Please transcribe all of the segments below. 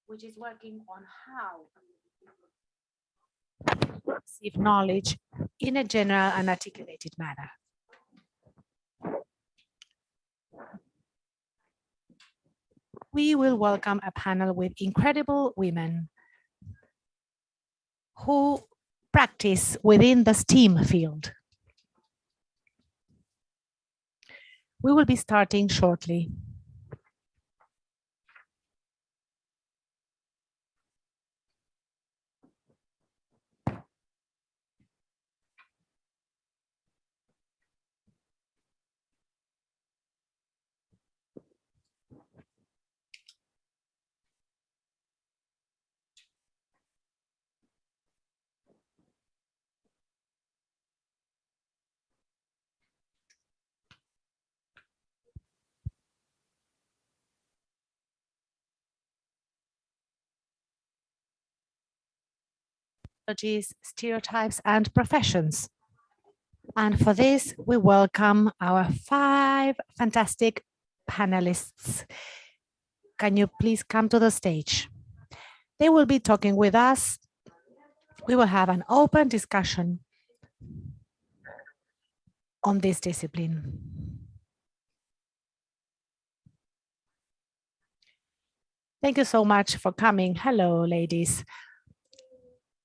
which is working on how to receive knowledge in a general and articulated manner. We will welcome a panel with incredible women who practice within the STEAM field. We will be starting shortly. Stereotypes and professions. And for this, we welcome our 5 fantastic panelists. Can you please come to the stage? They will be talking with us. We will have an open discussion on this discipline. Thank you so much for coming. Hello, ladies.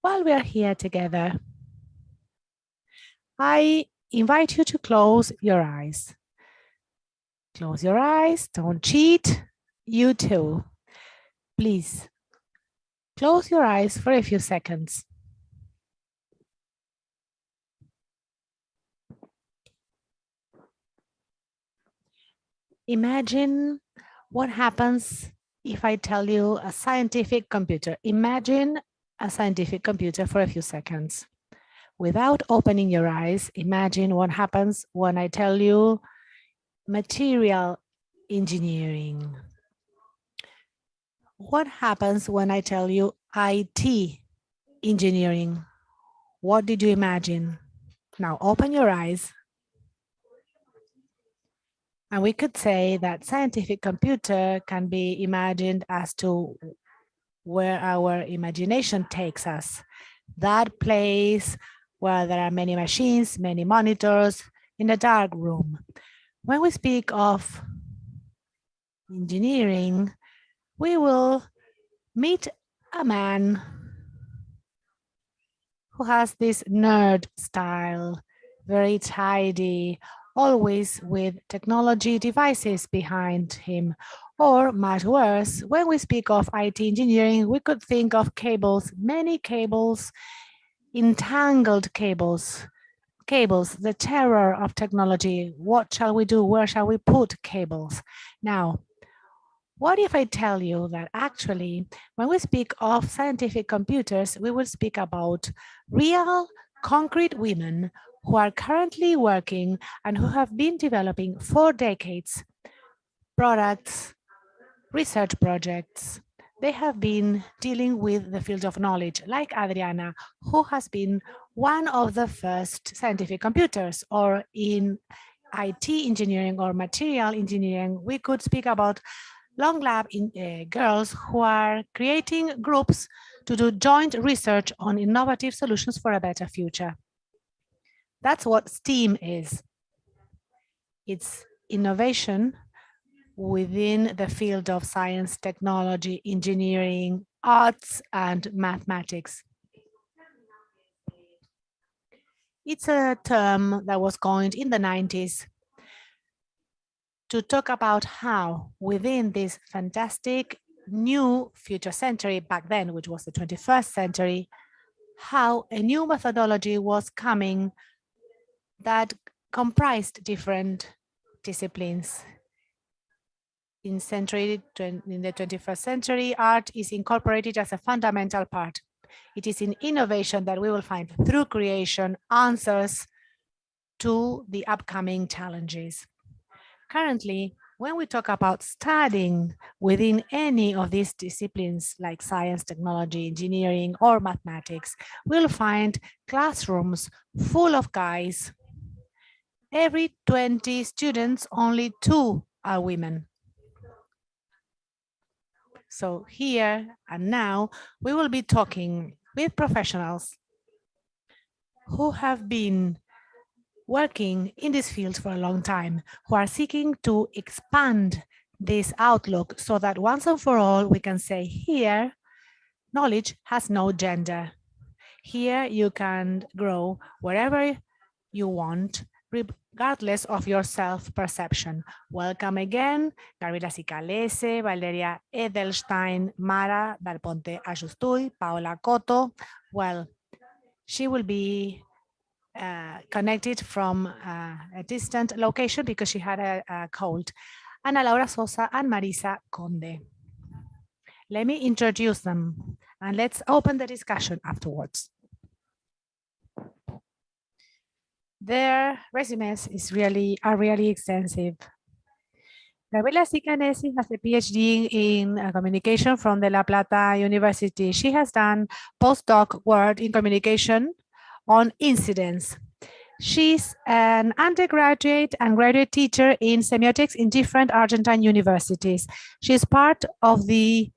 While we are here together, I invite you to close your eyes. Close your eyes, don't cheat. You too. Please, close your eyes for a few seconds. Imagine what happens if I tell you a scientific computer. Imagine a scientific computer for a few seconds. Without opening your eyes, imagine what happens when I tell you material engineering. What happens when I tell you IT engineering? What did you imagine? Now open your eyes. And we could say that scientific computer can be imagined as to where our imagination takes us. That place where there are many machines, many monitors in a dark room. When we speak of engineering, we will meet a man who has this nerd style, very tidy, always with technology devices behind him. Or much worse, when we speak of IT engineering, we could think of cables, many cables, entangled cables, the terror of technology. What shall we do? Where shall we put cables? Now, what if I tell you that actually, when we speak of scientific computers, we will speak about real, concrete women who are currently working and who have been developing for decades products, research projects. They have been dealing with the field of knowledge, like Adriana, who has been one of the first scientific computers, or in IT engineering or material engineering, we could speak about Long Lab girls who are creating groups to do joint research on innovative solutions for a better future. That's what STEAM is. It's innovation within the field of science, technology, engineering, arts, and mathematics. It's a term that was coined in the 90s to talk about how within this fantastic new future century back then, which was the 21st century, how a new methodology was coming that comprised different disciplines. In the 21st century, art is incorporated as a fundamental part. It is in innovation that we will find, through creation, answers to the upcoming challenges. Currently, when we talk about studying within any of these disciplines like science, technology, engineering, or mathematics, we'll find classrooms full of guys. Every 20 students, only 2 are women. So here and now, we will be talking with professionals who have been working in this field for a long time, who are seeking to expand this outlook so that once and for all, we can say here, knowledge has no gender. Here you can grow wherever you want, regardless of your self-perception. Welcome again, Gabriela Sicalese, Valeria Edelstein, Mara Dal Ponte Ajustuy, Paola Cotto. Well, she will be connected from a distant location because she had a cold. Ana Laura Sosa and Marisa Conde. Let me introduce them and let's open the discussion afterwards. Their resumes are really extensive. Gabriela Sicanesi has a PhD in communication from the La Plata University. She has done postdoc work in communication on incidents. She's an undergraduate and graduate teacher in semiotics in different Argentine universities. She's part of the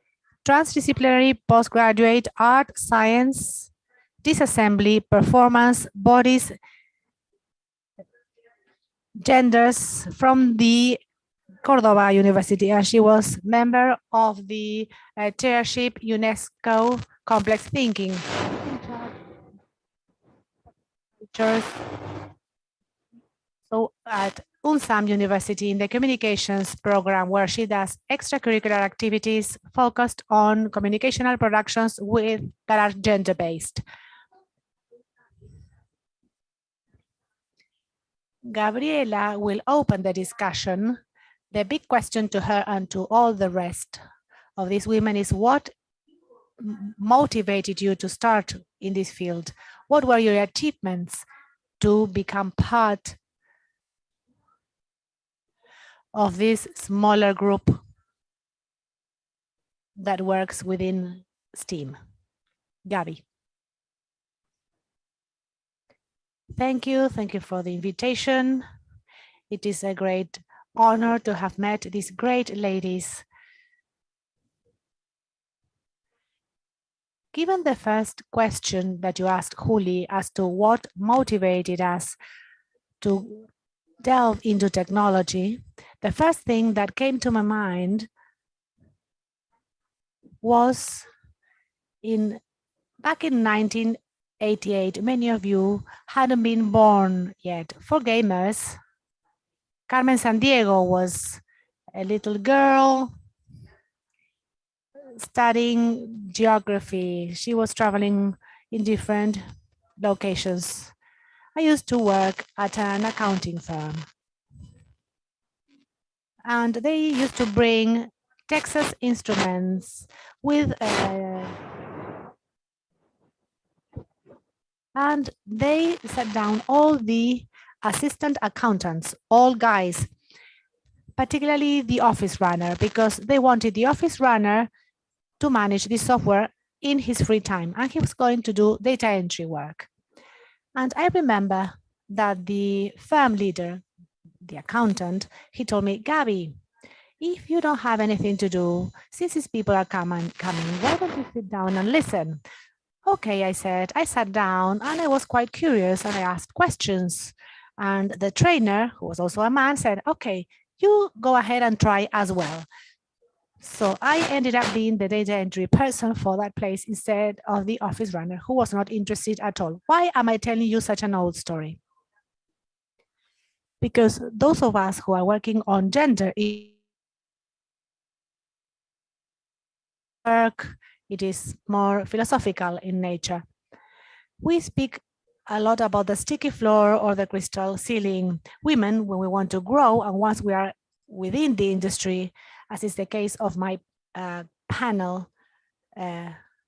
transdisciplinary postgraduate art, science, disassembly, performance, bodies, genders from the Cordoba University, and she was member of the chairship UNESCO Complex Thinking. So at UNSAM University in the communications program, where she does extracurricular activities focused on communicational productions that are gender-based. Gabriela will open the discussion. The big question to her and to all the rest of these women is what motivated you to start in this field? What were your achievements to become part of this smaller group that works within STEAM? Gabi. Thank you for the invitation. It is a great honor to have met these great ladies. Given the first question that you asked, Juli, as to what motivated us to delve into technology, the first thing that came to my mind was back in 1988, many of you hadn't been born yet. For gamers, Carmen Sandiego was a little girl studying geography. She was traveling in different locations. I used to work at an accounting firm. And they used to bring Texas Instruments with and they sat down all the assistant accountants, all guys, particularly the office runner, because they wanted the office runner to manage the software in his free time, and he was going to do data entry work. And I remember that the firm leader, the accountant, he told me, Gabi, if you don't have anything to do, since these people are coming, why don't you sit down and listen? Okay, I said. I sat down and I was quite curious and I asked questions. And the trainer, who was also a man, said, okay, you go ahead and try as well. So I ended up being the data entry person for that place instead of the office runner who was not interested at all. Why am I telling you such an old story? Because those of us who are working on gender work, it is more philosophical in nature. We speak a lot about the sticky floor or the crystal ceiling. Women, when we want to grow, and once we are within the industry, as is the case of my panel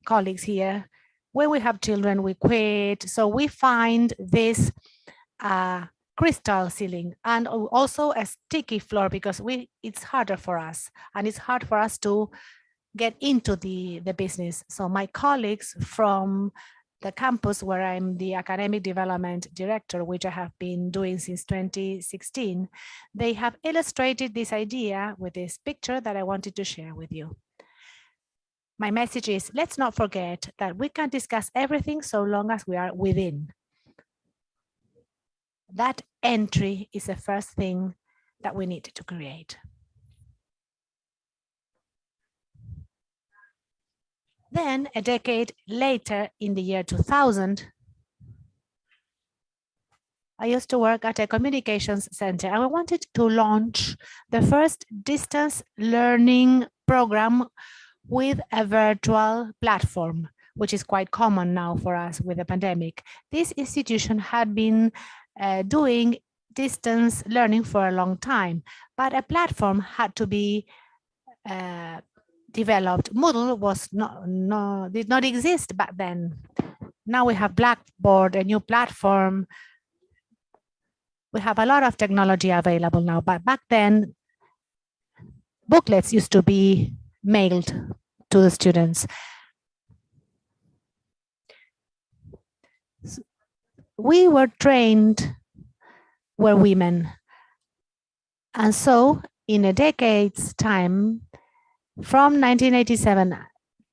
colleagues here, when we have children, we quit. So we find this crystal ceiling and also a sticky floor because it's harder for us, and it's hard for us to get into the business. So my colleagues from the campus where I'm the academic development director, which I have been doing since 2016, they have illustrated this idea with this picture that I wanted to share with you. My message is, let's not forget that we can discuss everything so long as we are within. That entry is the first thing that we need to create. Then, a decade later, in the year 2000, I used to work at a communications center, and I wanted to launch the first distance learning program with a virtual platform, which is quite common now for us with the pandemic. This institution had been doing distance learning for a long time, but a platform had to be developed. Moodle did not exist back then. Now we have Blackboard, a new platform. We have a lot of technology available now, but back then, booklets used to be mailed to the students. We were trained, were women. And so in a decade's time, from 1987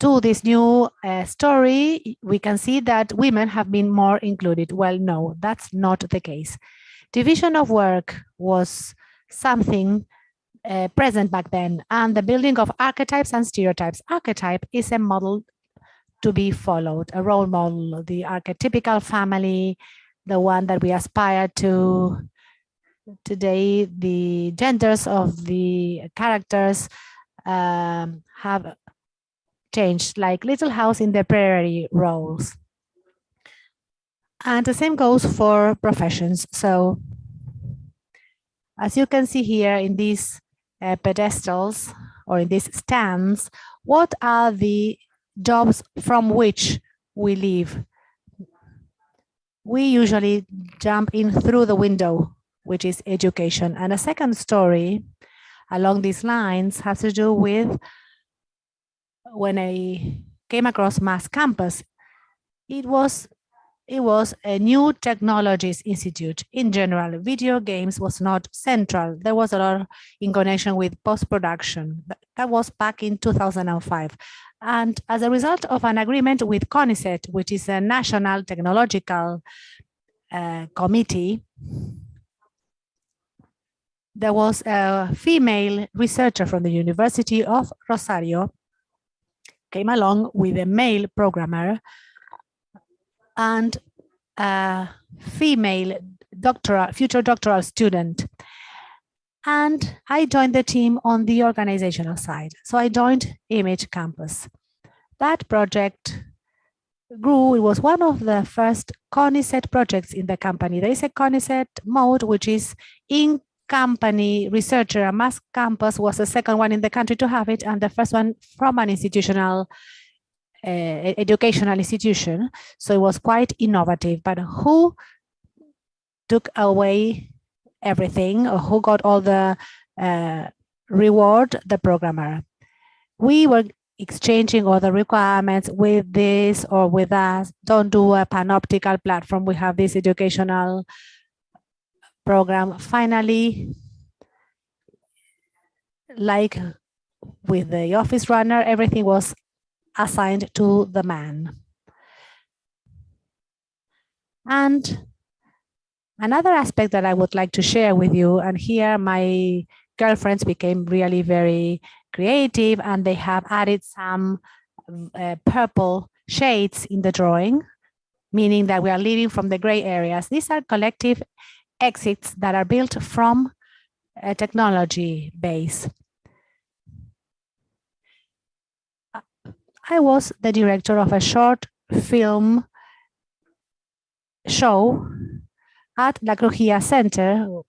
to this new story, we can see that women have been more included. Well, no, that's not the case. Division of work was something present back then, and the building of archetypes and stereotypes. Archetype is a model to be followed, a role model, the archetypical family, the one that we aspire to. Today, the genders of the characters have changed, like Little House in the Prairie roles. And the same goes for professions. So as you can see here in these pedestals or in these stands, what are the jobs from which we live? We usually jump in through the window, which is education. And a second story along these lines has to do with when I came across Mass Campus. It was a new technologies institute. In general, video games was not central. There was a lot in connection with post-production. That was back in 2005. And as a result of an agreement with CONICET, which is a national technological committee, there was a female researcher from the University of Rosario, came along with a male programmer and a female future doctoral student. And I joined the team on the organizational side. So I joined Image Campus. That project grew. It was one of the first CONICET projects in the company. There is a CONICET mode, which is in-company researcher. And Mass Campus was the second one in the country to have it, and the first one from an institutional educational institution. So it was quite innovative. But who took away everything, or who got all the reward? The programmer. We were exchanging all the requirements with this or with us. Don't do a panoptical platform. We have this educational program. Finally, like with the office runner, everything was assigned to the man. And another aspect that I would like to share with you, and here my girlfriends became really very creative, and they have added some purple shades in the drawing, meaning that we are leaving from the gray areas. These are collective exits that are built from a technology base. I was the director of a short film show at La Crujía Center,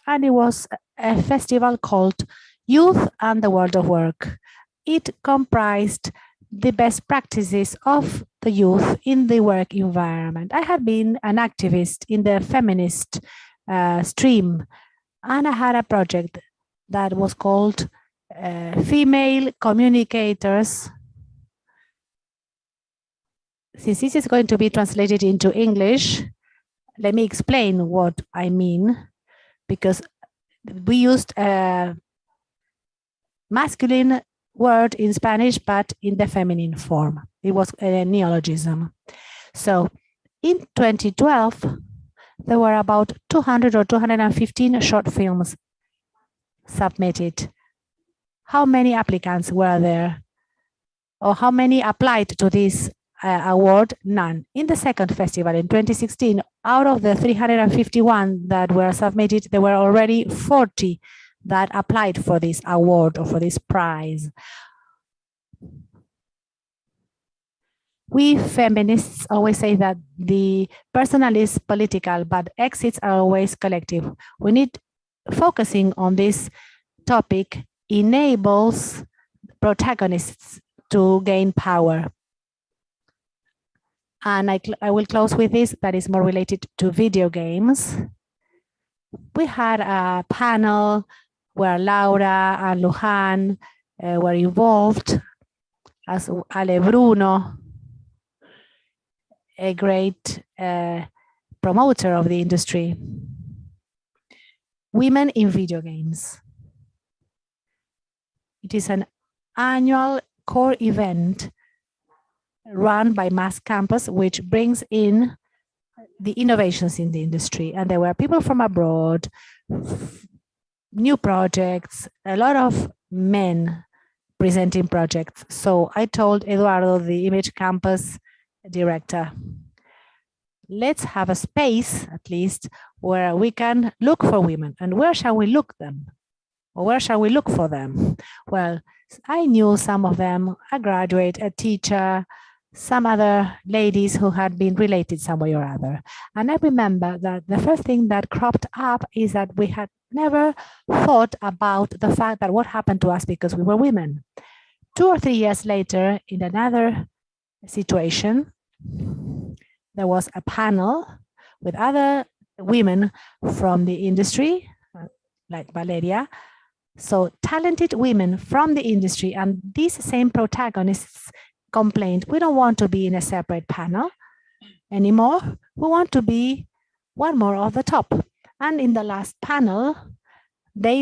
and it was a festival called Youth and the World of Work. It comprised the best practices of the youth in the work environment. I had been an activist in the feminist stream, and I had a project that was called Female Communicators. Since this is going to be translated into English, let me explain what I mean, because we used masculine word in Spanish, but in the feminine form. It was a neologism. So in 2012, there were about 200 or 215 short films submitted. How many applicants were there? Or how many applied to this award? None. In the second festival in 2016, out of the 351 that were submitted, there were already 40 that applied for this award or for this prize. We feminists always say that the personal is political, but exits are always collective. We need focusing on this topic enables protagonists to gain power. And I will close with this that is more related to video games. We had a panel where Laura and Lujan were involved, as Ale Bruno, a great promoter of the industry. Women in video games. It is an annual core event run by Mass Campus, which brings in the innovations in the industry. And there were people from abroad, new projects, a lot of men presenting projects. So I told Eduardo, the Image Campus director, let's have a space, at least, where we can look for women. And where shall we look them? Or where shall we look for them? Well, I knew some of them, a graduate, a teacher, some other ladies who had been related some way or other. And I remember that the first thing that cropped up is that we had never thought about the fact that what happened to us because we were women. 2 or 3 years later, in another situation, there was a panel with other women from the industry, like Valeria. So talented women from the industry, and these same protagonists complained, we don't want to be in a separate panel anymore. We want to be one more of the top. And in the last panel, they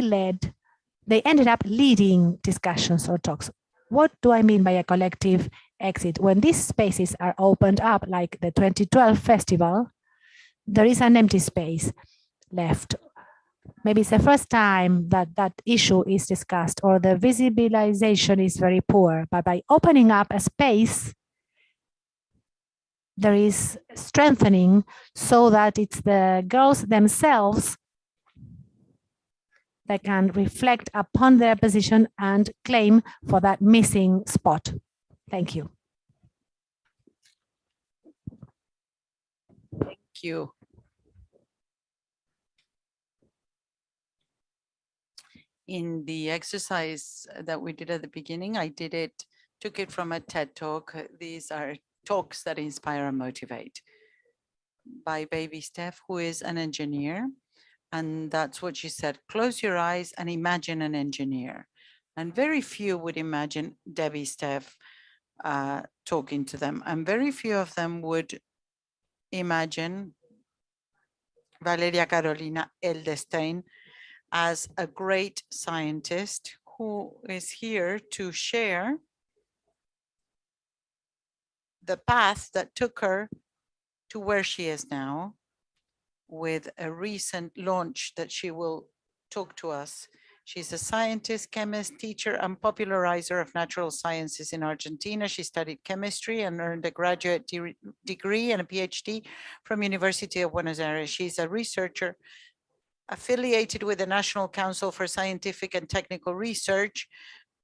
ended up leading discussions or talks. What do I mean by a collective exit? When these spaces are opened up, like the 2012 festival, there is an empty space left. Maybe it's the first time that that issue is discussed, or the visibilization is very poor. But by opening up a space, there is strengthening so that it's the girls themselves that can reflect upon their position and claim for that missing spot. Thank you. Thank you. In the exercise that we did at the beginning, took it from a TED talk. These are talks that inspire and motivate by Baby Steph, who is an engineer. And that's what she said, close your eyes and imagine an engineer. And very few would imagine Debbie Steph talking to them. And very few of them would imagine Valeria Carolina Eldestein as a great scientist who is here to share the path that took her to where she is now, with a recent launch that she will talk to us. She's a scientist, chemist, teacher, and popularizer of natural sciences in Argentina. She studied chemistry and earned a graduate degree and a PhD from University of Buenos Aires. She's a researcher affiliated with the National Council for Scientific and Technical Research,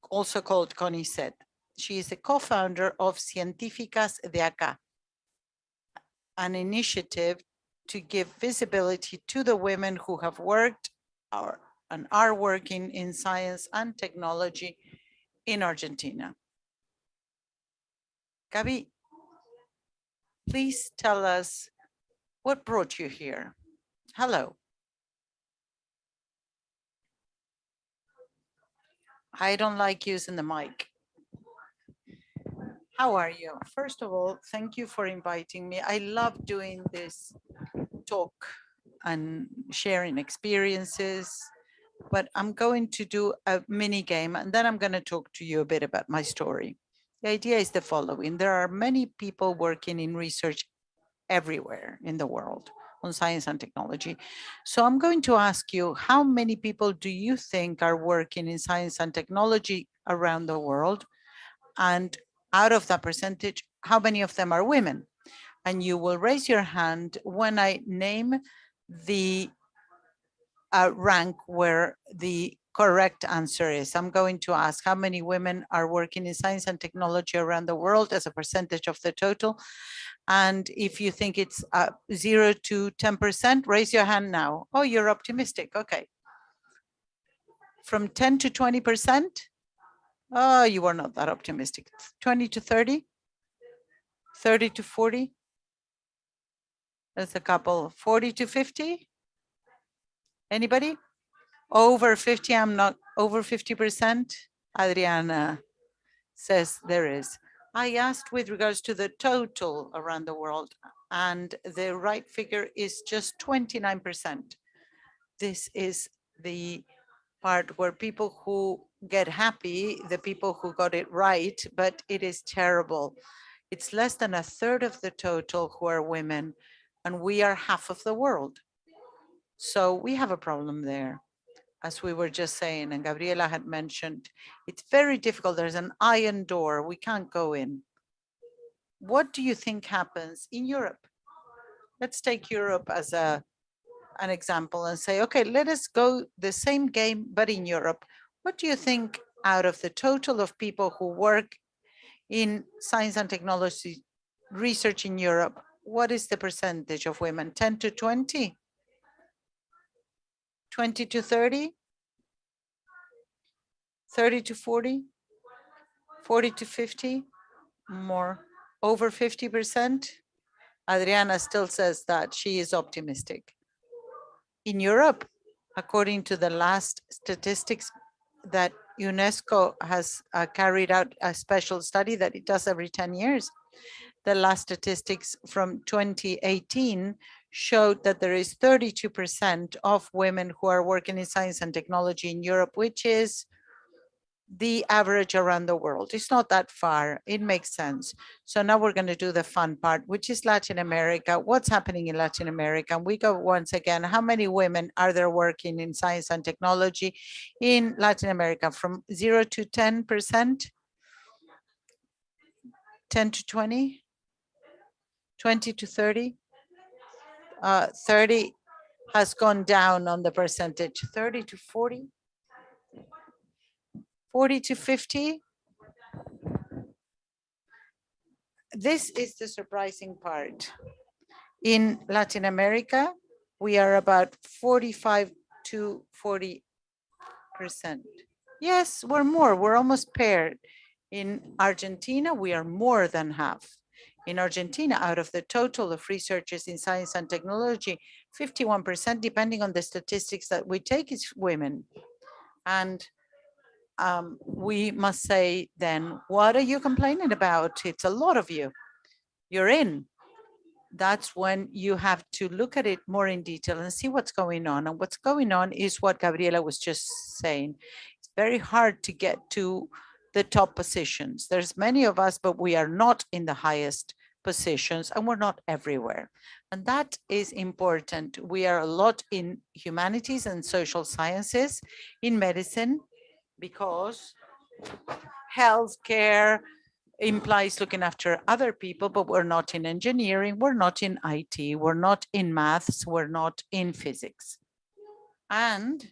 also called CONICET. She is the co-founder of Científicas de Acá, an initiative to give visibility to the women who have worked and are working in science and technology in Argentina. Gabi, please tell us what brought you here. Hello. I don't like using the mic. How are you? First of all, thank you for inviting me. I love doing this talk and sharing experiences, but I'm going to do a mini game and then I'm going to talk to you a bit about my story. The idea is the following. There are many people working in research everywhere in the world on science and technology. So I'm going to ask you, how many people do you think are working in science and technology around the world? And out of that percentage, how many of them are women? And you will raise your hand when I name the rank where the correct answer is. I'm going to ask how many women are working in science and technology around the world as a percentage of the total. And if you think it's 0 to 10%, raise your hand now. Oh, you're optimistic. Okay. From 10 to 20%? Oh, you are not that optimistic. 20 to 30? 30 to 40? That's a couple. 40 to 50? Anybody? Over 50, I'm not over 50%. Adriana says there is. I asked with regards to the total around the world, and the right figure is just 29%. This is the part where people who get happy, the people who got it right, but it is terrible. It's less than a third of the total who are women, and we are half of the world. So we have a problem there. As we were just saying, and Gabriela had mentioned, it's very difficult. There's an iron door. We can't go in. What do you think happens in Europe? Let's take Europe as an example and say, okay, let us go the same game, but in Europe. What do you think out of the total of people who work in science and technology research in Europe, what is the percentage of women? 10 to 20? 20 to 30? 30 to 40? 40 to 50? More? Over 50%? Adriana still says that she is optimistic. In Europe, according to the last statistics that UNESCO has carried out a special study that it does every 10 years, the last statistics from 2018 showed that there is 32% of women who are working in science and technology in Europe, which is the average around the world. It's not that far. It makes sense. So now we're going to do the fun part, which is Latin America. What's happening in Latin America? And we go once again, how many women are there working in science and technology in Latin America? From 0 to 10%? 10 to 20? 20 to 30? 30 has gone down on the percentage. 30 to 40? 40 to 50? This is the surprising part. In Latin America, we are about 45 to 40%. Yes, we're more, we're almost paired. In Argentina, we are more than half. In Argentina, out of the total of researchers in science and technology, 51%, depending on the statistics that we take, is women. And we must say then, what are you complaining about? It's a lot of you. You're in. That's when you have to look at it more in detail and see what's going on. And what's going on is what Gabriela was just saying. It's very hard to get to the top positions. There's many of us, but we are not in the highest positions and we're not everywhere. And that is important. We are a lot in humanities and social sciences, in medicine, because healthcare implies looking after other people, but we're not in engineering, we're not in IT, we're not in maths, we're not in physics. And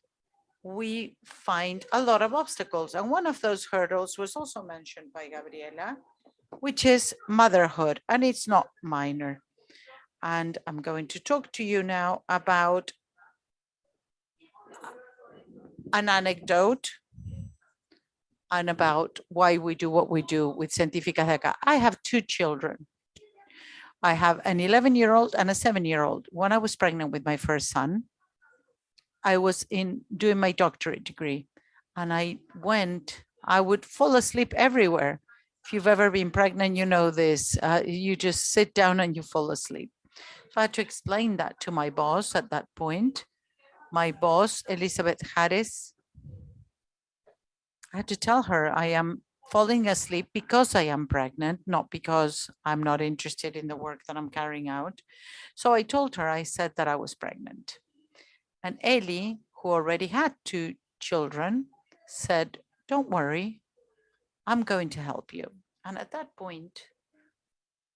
we find a lot of obstacles. And one of those hurdles was also mentioned by Gabriela, which is motherhood, and it's not minor. And I'm going to talk to you now about an anecdote and about why we do what we do with Científicas de Acá. I have two children. I have an 11-year-old and a 7-year-old. When I was pregnant with my first son, I was doing my doctorate degree, and I would fall asleep everywhere. If you've ever been pregnant, you know this. You just sit down and you fall asleep. So I had to explain that to my boss at that point, my boss, Elizabeth Harris, I had to tell her I am falling asleep because I am pregnant, not because I'm not interested in the work that I'm carrying out. So I told her, I said that I was pregnant. And Ellie, who already had 2 children, said, don't worry, I'm going to help you. And at that point,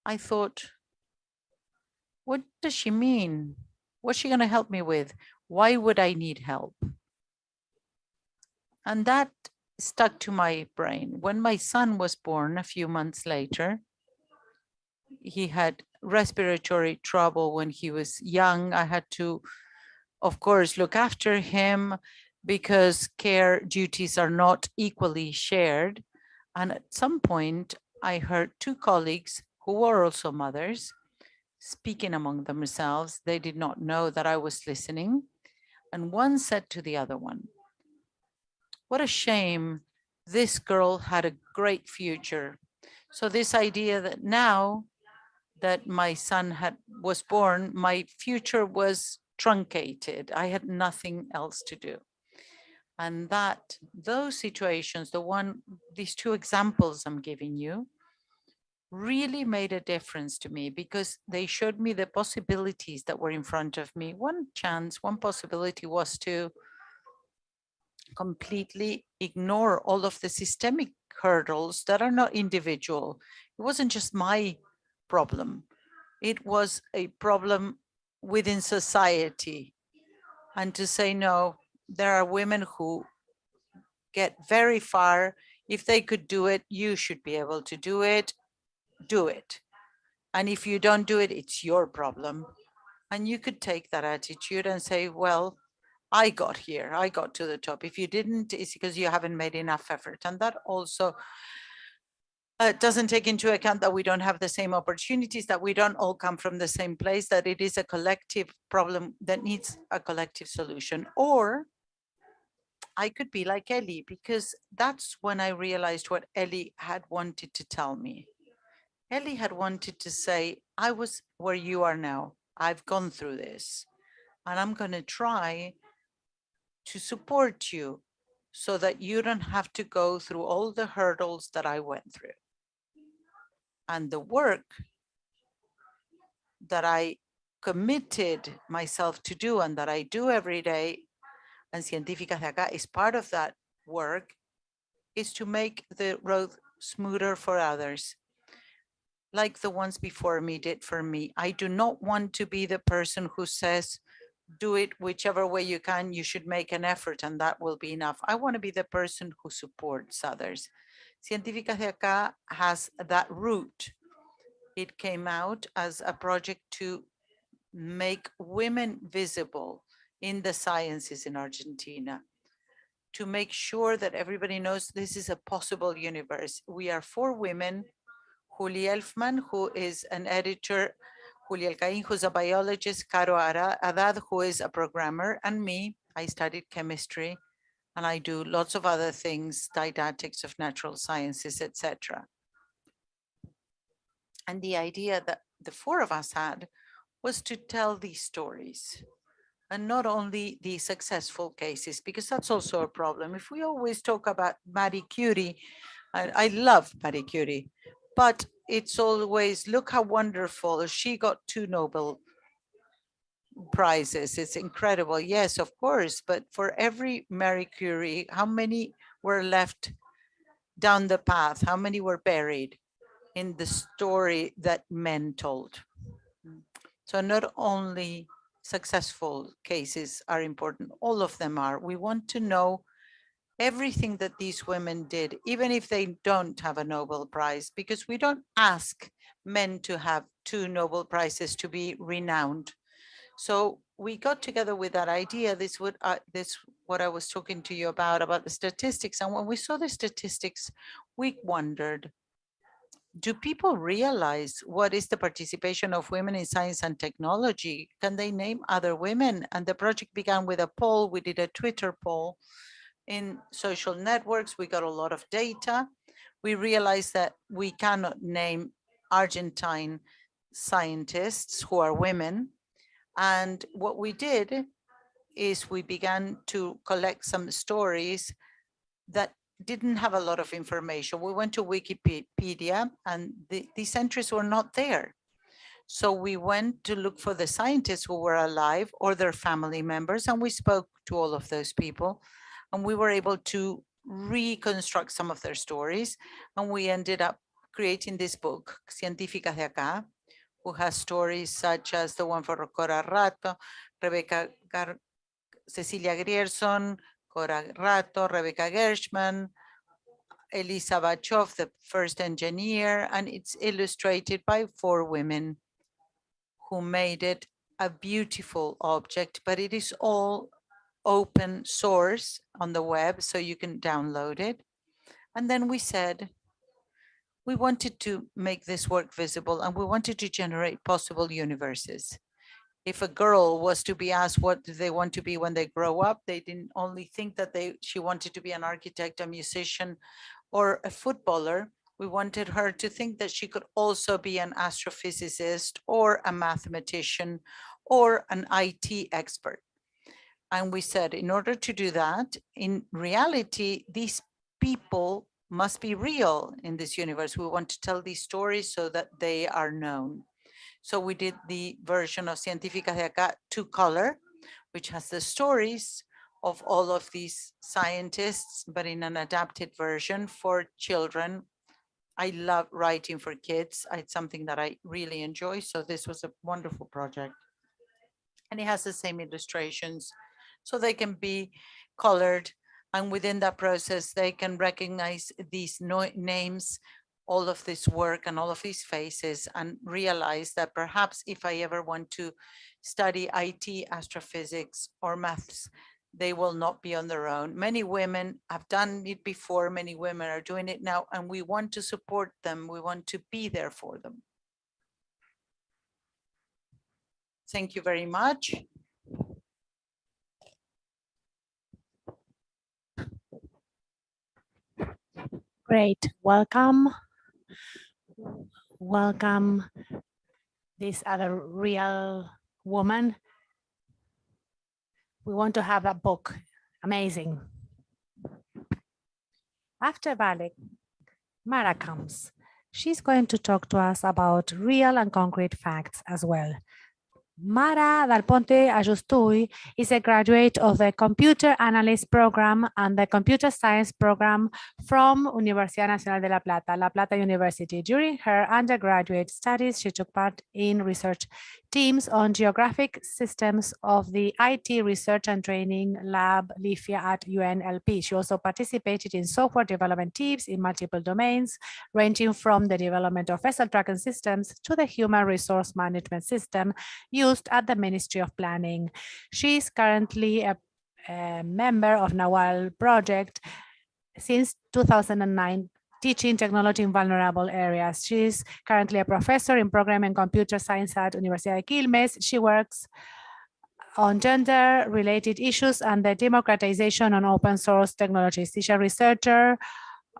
I thought, what does she mean? What's she going to help me with? Why would I need help? And that stuck to my brain. When my son was born a few months later, he had respiratory trouble when he was young. I had to, of course, look after him because care duties are not equally shared. And at some point, I heard 2 colleagues who were also mothers speaking among themselves. They did not know that I was listening. And one said to the other one, what a shame, this girl had a great future. So this idea that now that my son was born, my future was truncated. I had nothing else to do. And those situations, these 2 examples I'm giving you, really made a difference to me because they showed me the possibilities that were in front of me. One possibility was to completely ignore all of the systemic hurdles that are not individual. It wasn't just my problem. It was a problem within society. And to say, no, there are women who get very far. If they could do it, you should be able to do it. Do it. And if you don't do it, it's your problem. And you could take that attitude and say, well, I got here, I got to the top. If you didn't, it's because you haven't made enough effort. And that also doesn't take into account that we don't have the same opportunities, that we don't all come from the same place, that it is a collective problem that needs a collective solution. Or I could be like Ellie, because that's when I realized what Ellie had wanted to tell me. Ellie had wanted to say, I was where you are now. I've gone through this, and I'm going to try to support you so that you don't have to go through all the hurdles that I went through. And the work that I committed myself to do and that I do every day, and Científicas de Acá is part of that work, is to make the road smoother for others, like the ones before me did for me. I do not want to be the person who says, do it whichever way you can, you should make an effort and that will be enough. I want to be the person who supports others. Científicas de Acá has that route. It came out as a project to make women visible in the sciences in Argentina, to make sure that everybody knows this is a possible universe. We are 4 women, Juli Elfman, who is an editor, Julia Alcaín, who's a biologist, Caro Haddad, who is a programmer, and me. I studied chemistry, and I do lots of other things, didactics of natural sciences, etc. And the idea that the 4 of us had was to tell these stories, and not only the successful cases, because that's also a problem. If we always talk about Marie Curie, I love Marie Curie, but it's always, look how wonderful, she got 2 Nobel prizes. It's incredible. Yes, of course. But for every Marie Curie, how many were left down the path? How many were buried in the story that men told? So not only successful cases are important, all of them are. We want to know everything that these women did, even if they don't have a Nobel Prize, because we don't ask men to have 2 Nobel Prizes to be renowned. So we got together with that idea. This what I was talking to you about the statistics. And when we saw the statistics, we wondered, do people realize what is the participation of women in science and technology? Can they name other women? And the project began with a poll. We did a Twitter poll in social networks. We got a lot of data. We realized that we cannot name Argentine scientists who are women. And what we did is we began to collect some stories that didn't have a lot of information. We went to Wikipedia and these entries were not there. So we went to look for the scientists who were alive or their family members, and we spoke to all of those people, and we were able to reconstruct some of their stories, and we ended up creating this book, Científicas de Acá, who has stories such as the one for Cora Rato, Cecilia Grierson, Cora Rato, Rebecca Gershman, Elisa Bachov, the first engineer, and it's illustrated by 4 women who made it a beautiful object, but it is all open source on the web, so you can download it. And then we said, we wanted to make this work visible and we wanted to generate possible universes. If a girl was to be asked what do they want to be when they grow up, they didn't only think that she wanted to be an architect, a musician, or a footballer. We wanted her to think that she could also be an astrophysicist or a mathematician or an IT expert. And we said, in order to do that, in reality, these people must be real in this universe. We want to tell these stories so that they are known. So we did the version of Científicas de Acá 2-color, which has the stories of all of these scientists, but in an adapted version for children. I love writing for kids. It's something that I really enjoy. So this was a wonderful project. And it has the same illustrations, so they can be colored. And within that process, they can recognize these names, all of this work and all of these faces, and realize that perhaps if I ever want to study IT, astrophysics, or maths, they will not be on their own. Many women have done it before, many women are doing it now, and we want to support them. We want to be there for them. Thank you very much. Great, welcome. Welcome this other real woman. We want to have that book, amazing. After Vale, Mara comes. She's going to talk to us about real and concrete facts as well. Mara Dal Ponte Ajustui is a graduate of the Computer Analyst Program and the Computer Science Program from Universidad Nacional de La Plata University. During her undergraduate studies, she took part in research teams on geographic systems of the IT Research and Training Lab LIFIA at UNLP. She also participated in software development teams in multiple domains, ranging from the development of vessel tracking systems to the human resource management system used at the Ministry of Planning. She is currently a member of Nawal project since 2009, teaching technology in vulnerable areas. She is currently a professor in programming and computer science at Universidad de Quilmes. She works on gender-related issues and the democratization on open source technologies. She's a researcher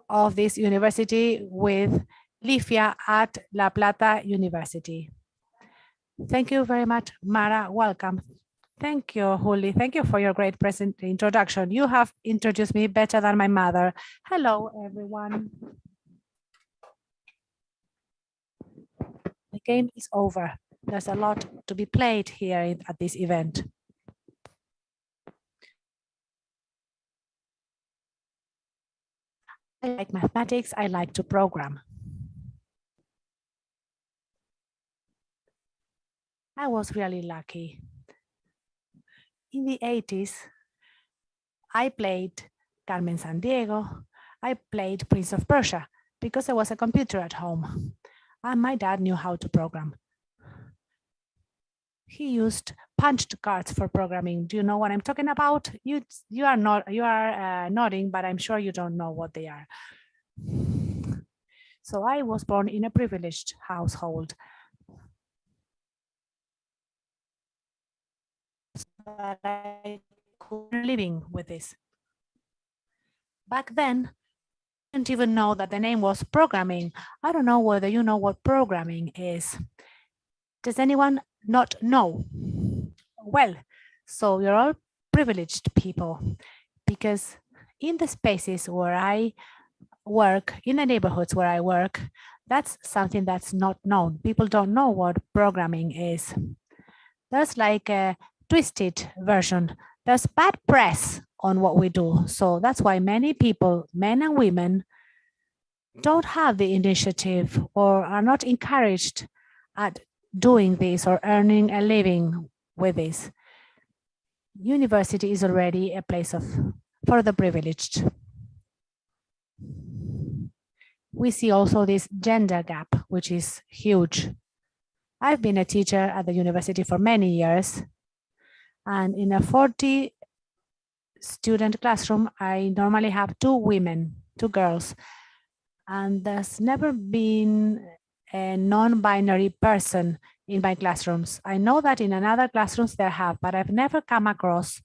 of this university with LIFIA at La Plata University. Thank you very much, Mara. Welcome. Thank you, Juli. Thank you for your great introduction. You have introduced me better than my mother. Hello, everyone. The game is over. There's a lot to be played here at this event. I like mathematics. I like to program. I was really lucky. In the 80s, I played Carmen Sandiego. I played Prince of Persia because there was a computer at home and my dad knew how to program. He used punched cards for programming. Do you know what I'm talking about? You are nodding, but I'm sure you don't know what they are. So I was born in a privileged household. That I could living with this. Back then, I didn't even know that the name was programming. I don't know whether you know what programming is. Does anyone not know? Well, so you're all privileged people, because in the spaces where I work, in the neighborhoods where I work, that's something that's not known. People don't know what programming is. There's like a twisted version. There's bad press on what we do. So that's why many people, men and women, don't have the initiative or are not encouraged at doing this or earning a living with this. University is already a place for the privileged. We see also this gender gap, which is huge. I've been a teacher at the university for many years, and in a 40 student classroom, I normally have 2 women, 2 girls, and there's never been a non-binary person in my classrooms. I know that in another classrooms there have, but I've never come across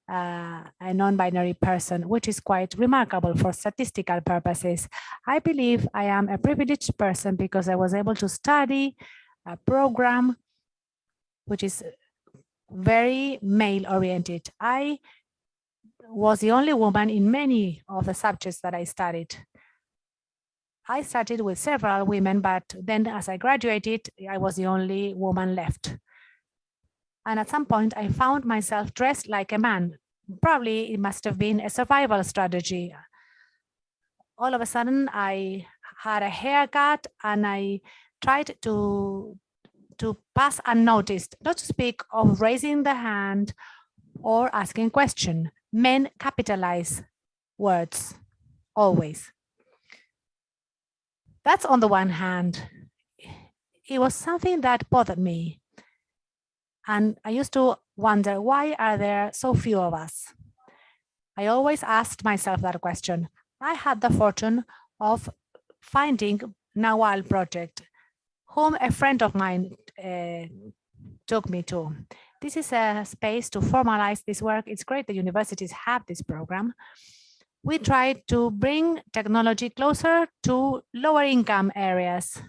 a non-binary person, which is quite remarkable for statistical purposes. I believe I am a privileged person because I was able to study a program which is very male-oriented. I was the only woman in many of the subjects that I studied. I started with several women, but then as I graduated, I was the only woman left. And at some point, I found myself dressed like a man. Probably it must have been a survival strategy. All of a sudden, I had a haircut and I tried to pass unnoticed, not to speak of raising the hand or asking question. Men capitalize words, always. That's on the one hand. It was something that bothered me. And I used to wonder, why are there so few of us? I always asked myself that question. I had the fortune of finding Nawal Project, whom a friend of mine took me to. This is a space to formalize this work. It's great that universities have this program. We try to bring technology closer to lower income areas,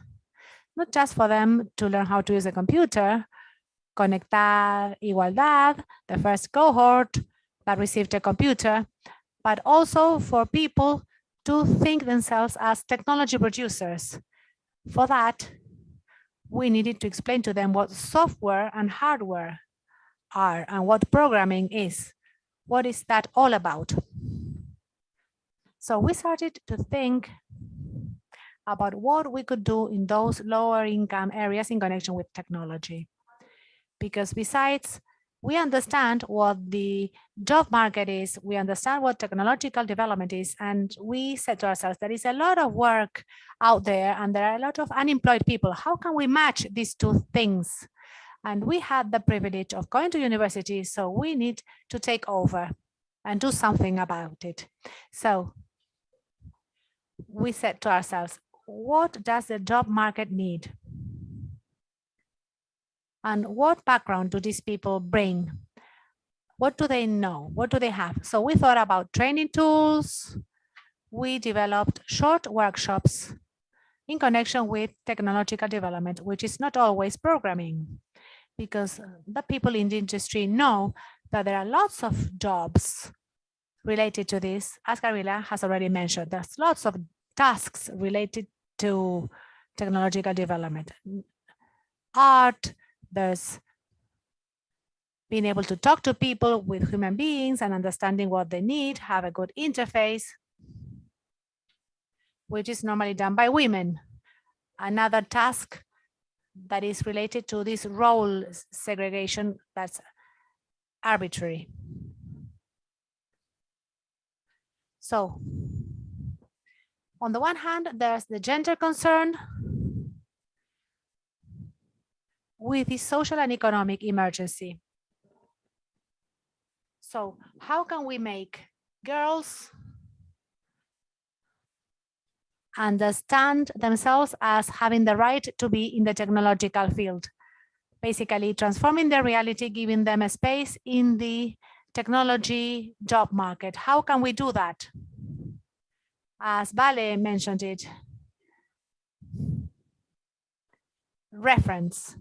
not just for them to learn how to use a computer. Conectar Igualdad, the first cohort that received a computer, but also for people to think themselves as technology producers. For that, we needed to explain to them what software and hardware are and what programming is. What is that all about? So we started to think about what we could do in those lower income areas in connection with technology. Because besides, we understand what the job market is, we understand what technological development is, and we said to ourselves, there is a lot of work out there and there are a lot of unemployed people. How can we match these 2 things? And we had the privilege of going to university, so we need to take over and do something about it. So we said to ourselves, what does the job market need? And what background do these people bring? What do they know? What do they have? So we thought about training tools. We developed short workshops in connection with technological development, which is not always programming, because the people in the industry know that there are lots of jobs related to this. As Gabriela has already mentioned, there's lots of tasks related to technological development. Art, there's being able to talk to people with human beings and understanding what they need, have a good interface, which is normally done by women. Another task that is related to this role segregation that's arbitrary. So on the one hand, there's the gender concern with the social and economic emergency. So how can we make girls understand themselves as having the right to be in the technological field? Basically transforming their reality, giving them a space in the technology job market. How can we do that? As Vale mentioned it, reference.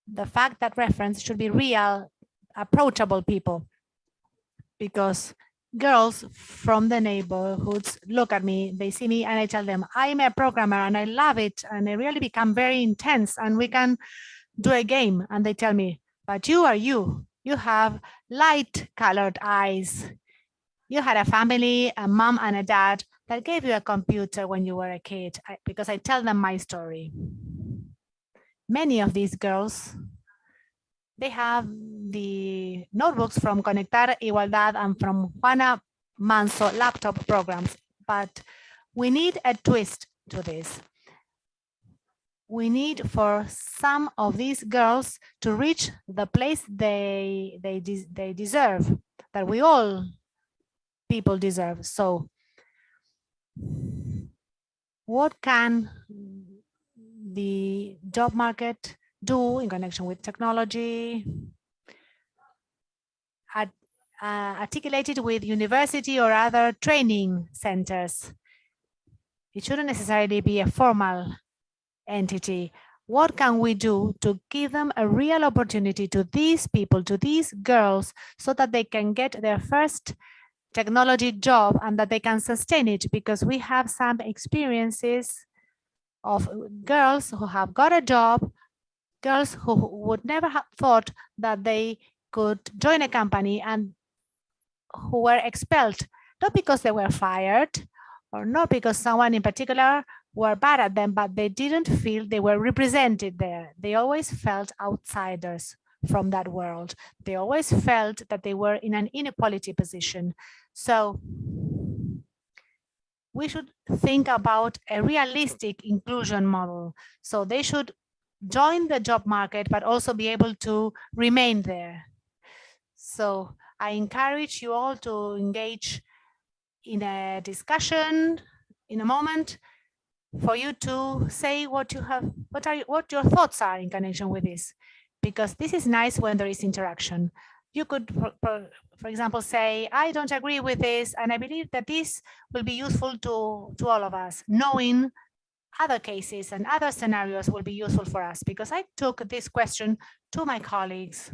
The fact that reference should be real approachable people, because girls from the neighborhoods look at me, they see me, and I tell them, I'm a programmer and I love it. And I really become very intense and we can do a game. And they tell me, but you are you. You have light colored eyes. You had a family, a mom and a dad that gave you a computer when you were a kid, because I tell them my story. Many of these girls, they have the notebooks from Conectar Igualdad and from Juana Manso laptop programs, but we need a twist to this. We need for some of these girls to reach the place they deserve, that we all people deserve. So what can the job market do in connection with technology? Articulated with university or other training centers. It shouldn't necessarily be a formal entity. What can we do to give them a real opportunity to these people, to these girls, so that they can get their first technology job and that they can sustain it? Because we have some experiences of girls who have got a job, girls who would never have thought that they could join a company and who were expelled, not because they were fired or not because someone in particular were bad at them, but they didn't feel they were represented there. They always felt outsiders from that world. They always felt that they were in an inequality position. So we should think about a realistic inclusion model. So they should join the job market, but also be able to remain there. So I encourage you all to engage in a discussion in a moment, for you to say what you have, what your thoughts are in connection with this, because this is nice when there is interaction. You could, for example, say, I don't agree with this, and I believe that this will be useful to all of us. Knowing other cases and other scenarios will be useful for us, because I took this question to my colleagues,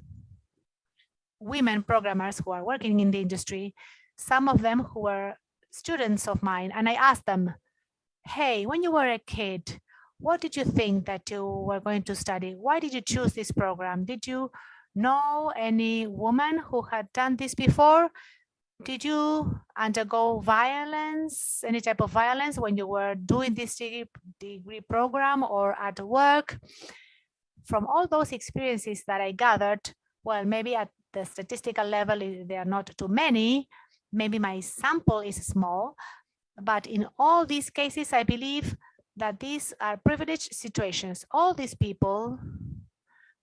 women programmers who are working in the industry, some of them who were students of mine, and I asked them, hey, when you were a kid, what did you think that you were going to study? Why did you choose this program? Did you know any woman who had done this before? Did you undergo violence, any type of violence when you were doing this degree program or at work? From all those experiences that I gathered, well, maybe at the statistical level, they are not too many. Maybe my sample is small, but in all these cases, I believe that these are privileged situations. All these people,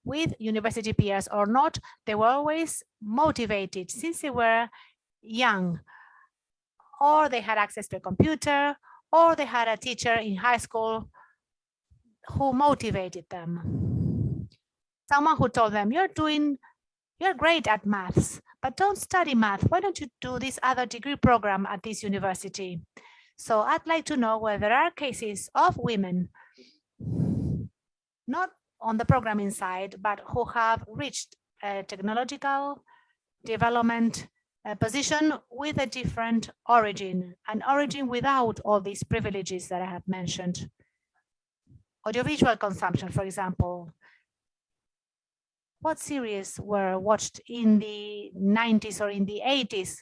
with university peers or not, they were always motivated since they were young, or they had access to a computer, or they had a teacher in high school who motivated them. Someone who told them, you're great at maths, but don't study math. Why don't you do this other degree program at this university? So I'd like to know whether there are cases of women, not on the programming side, but who have reached a technological development position with a different origin, an origin without all these privileges that I have mentioned. Audiovisual consumption, for example. What series were watched in the 90s or in the 80s?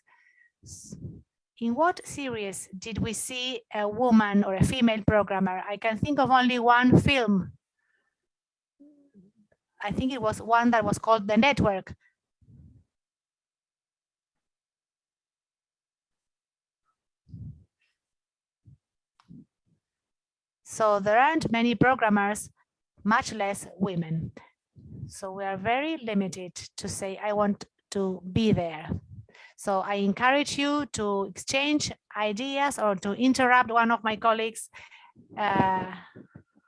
In what series did we see a woman or a female programmer? I can think of only one film. I think it was one that was called The Network. So there aren't many programmers, much less women. So we are very limited to say, I want to be there. So I encourage you to exchange ideas or to interrupt one of my colleagues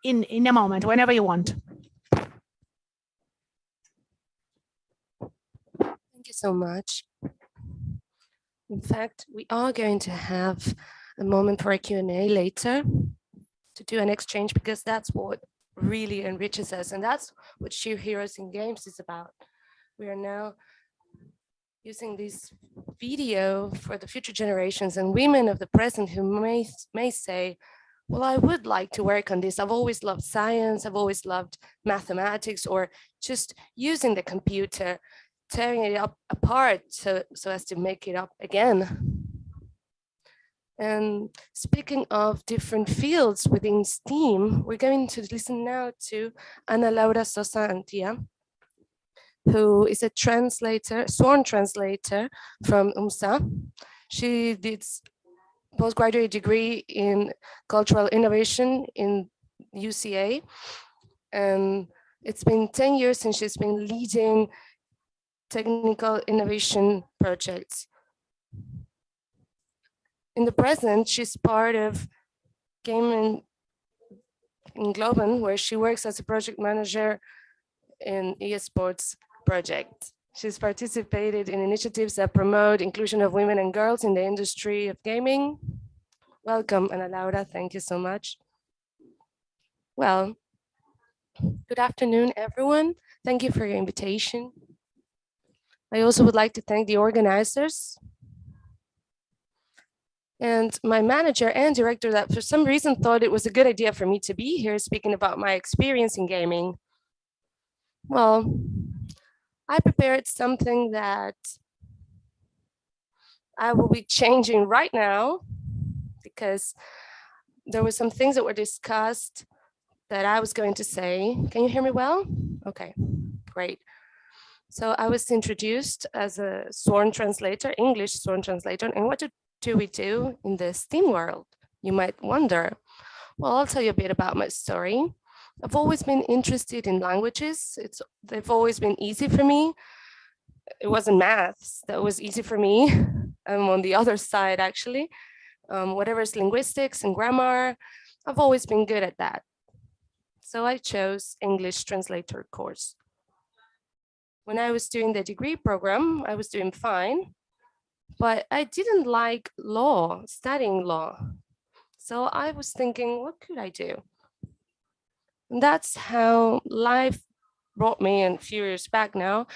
in a moment, whenever you want. Thank you so much. In fact, we are going to have a moment for a Q&A later to do an exchange, because that's what really enriches us, and that's what Sheroes in Games is about. We are now using this video for the future generations and women of the present who may say, well, I would like to work on this. I've always loved science. I've always loved mathematics, or just using the computer, tearing it apart so as to make it up again. And speaking of different fields within STEAM, we're going to listen now to Ana Laura Sosa Antia, who is a translator, sworn translator from UMSA. She did postgraduate degree in cultural innovation in UCA. And it's been 10 years since she's been leading technical innovation projects. In the present, she's part of Game in Globen, where she works as a project manager in eSports project. She's participated in initiatives that promote inclusion of women and girls in the industry of gaming. Welcome, Ana Laura. Thank you so much. Well, good afternoon, everyone. Thank you for your invitation. I also would like to thank the organizers and my manager and director that for some reason thought it was a good idea for me to be here speaking about my experience in gaming. Well, I prepared something that I will be changing right now because there were some things that were discussed that I was going to say. Can you hear me well? Okay, great. So I was introduced as a sworn translator, English sworn translator, and what do we do in the STEAM world? You might wonder. Well, I'll tell you a bit about my story. I've always been interested in languages. They've always been easy for me. It wasn't maths that was easy for me. I'm on the other side, actually. Whatever's linguistics and grammar, I've always been good at that. So I chose English translator course. When I was doing the degree program, I was doing fine, but I didn't like law, studying law. So I was thinking, what could I do? And that's how life brought me, and a few years back now,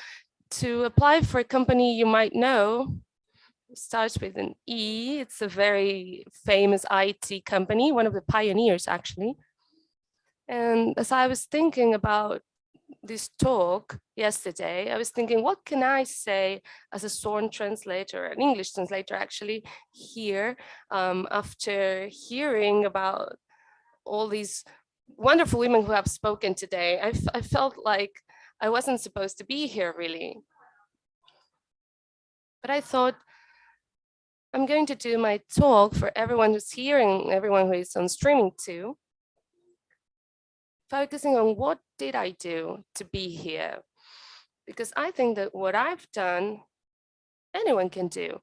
to apply for a company you might know. It starts with an E. It's a very famous IT company, one of the pioneers, actually. And as I was thinking about this talk yesterday, I was thinking, what can I say as a sworn translator, an English translator actually, here after hearing about all these wonderful women who have spoken today. I felt like I wasn't supposed to be here really. But I thought, I'm going to do my talk for everyone who's here and everyone who is on streaming too, focusing on what did I do to be here? Because I think that what I've done, anyone can do.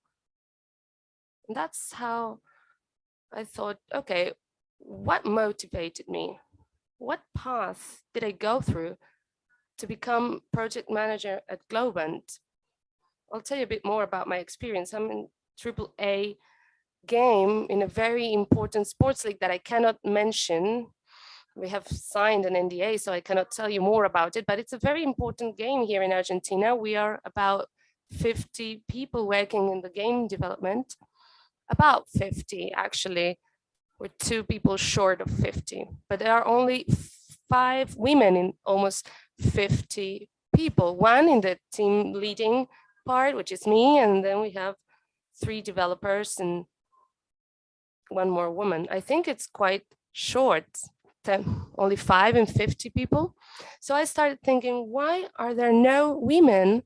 And that's how I thought, okay, what motivated me? What path did I go through to become project manager at Globant? I'll tell you a bit more about my experience. I'm in AAA game in a very important sports league that I cannot mention. We have signed an NDA, so I cannot tell you more about it, but it's a very important game here in Argentina. We are about 50 people working in the game development, about 50 actually. We're 2 people short of 50, but there are only 5 women in almost 50 people. 1 in the team leading part, which is me, and then we have 3 developers and 1 more woman. I think it's quite short, only 5 and 50 people. So I started thinking, why are there no women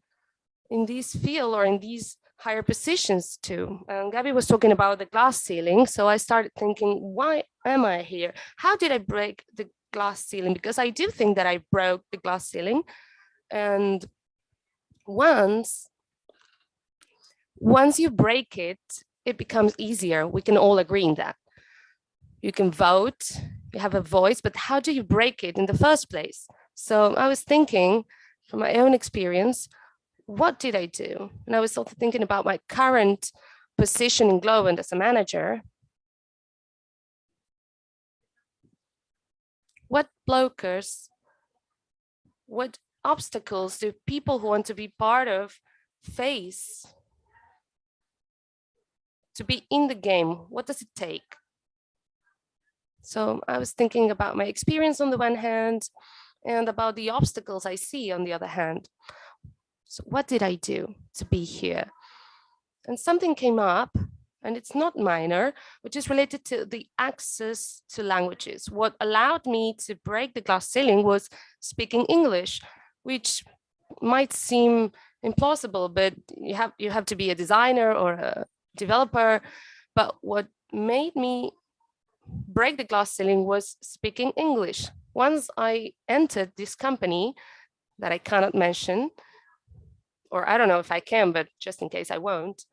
in this field or in these higher positions too? And Gabby was talking about the glass ceiling. So I started thinking, why am I here? How did I break the glass ceiling? Because I do think that I broke the glass ceiling. And once you break it, it becomes easier. We can all agree on that. You can vote, you have a voice, but how do you break it in the first place? So I was thinking from my own experience, what did I do? And I was also thinking about my current position in Globant as a manager. What blockers, what obstacles do people who want to be part of face to be in the game? What does it take? So I was thinking about my experience on the one hand and about the obstacles I see on the other hand. So what did I do to be here? And something came up, and it's not minor, which is related to the access to languages. What allowed me to break the glass ceiling was speaking English, which might seem implausible, but you have to be a designer or a developer. But what made me break the glass ceiling was speaking English. Once I entered this company that I cannot mention, or I don't know if I can, but just in case I won't.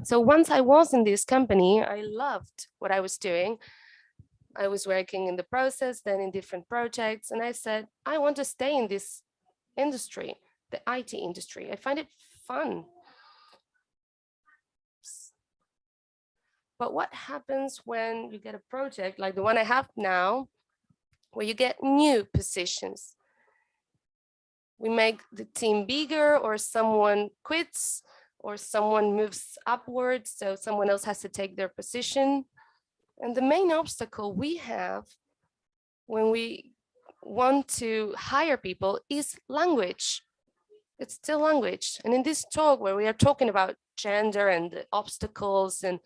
So once I was in this company, I loved what I was doing. I was working in the process, then in different projects, and I said, I want to stay in this industry, the IT industry. I find it fun. But what happens when you get a project like the one I have now, where you get new positions? We make the team bigger, or someone quits, or someone moves upwards, so someone else has to take their position. And the main obstacle we have when we want to hire people is language. It's still language. And in this talk where we are talking about gender and the obstacles and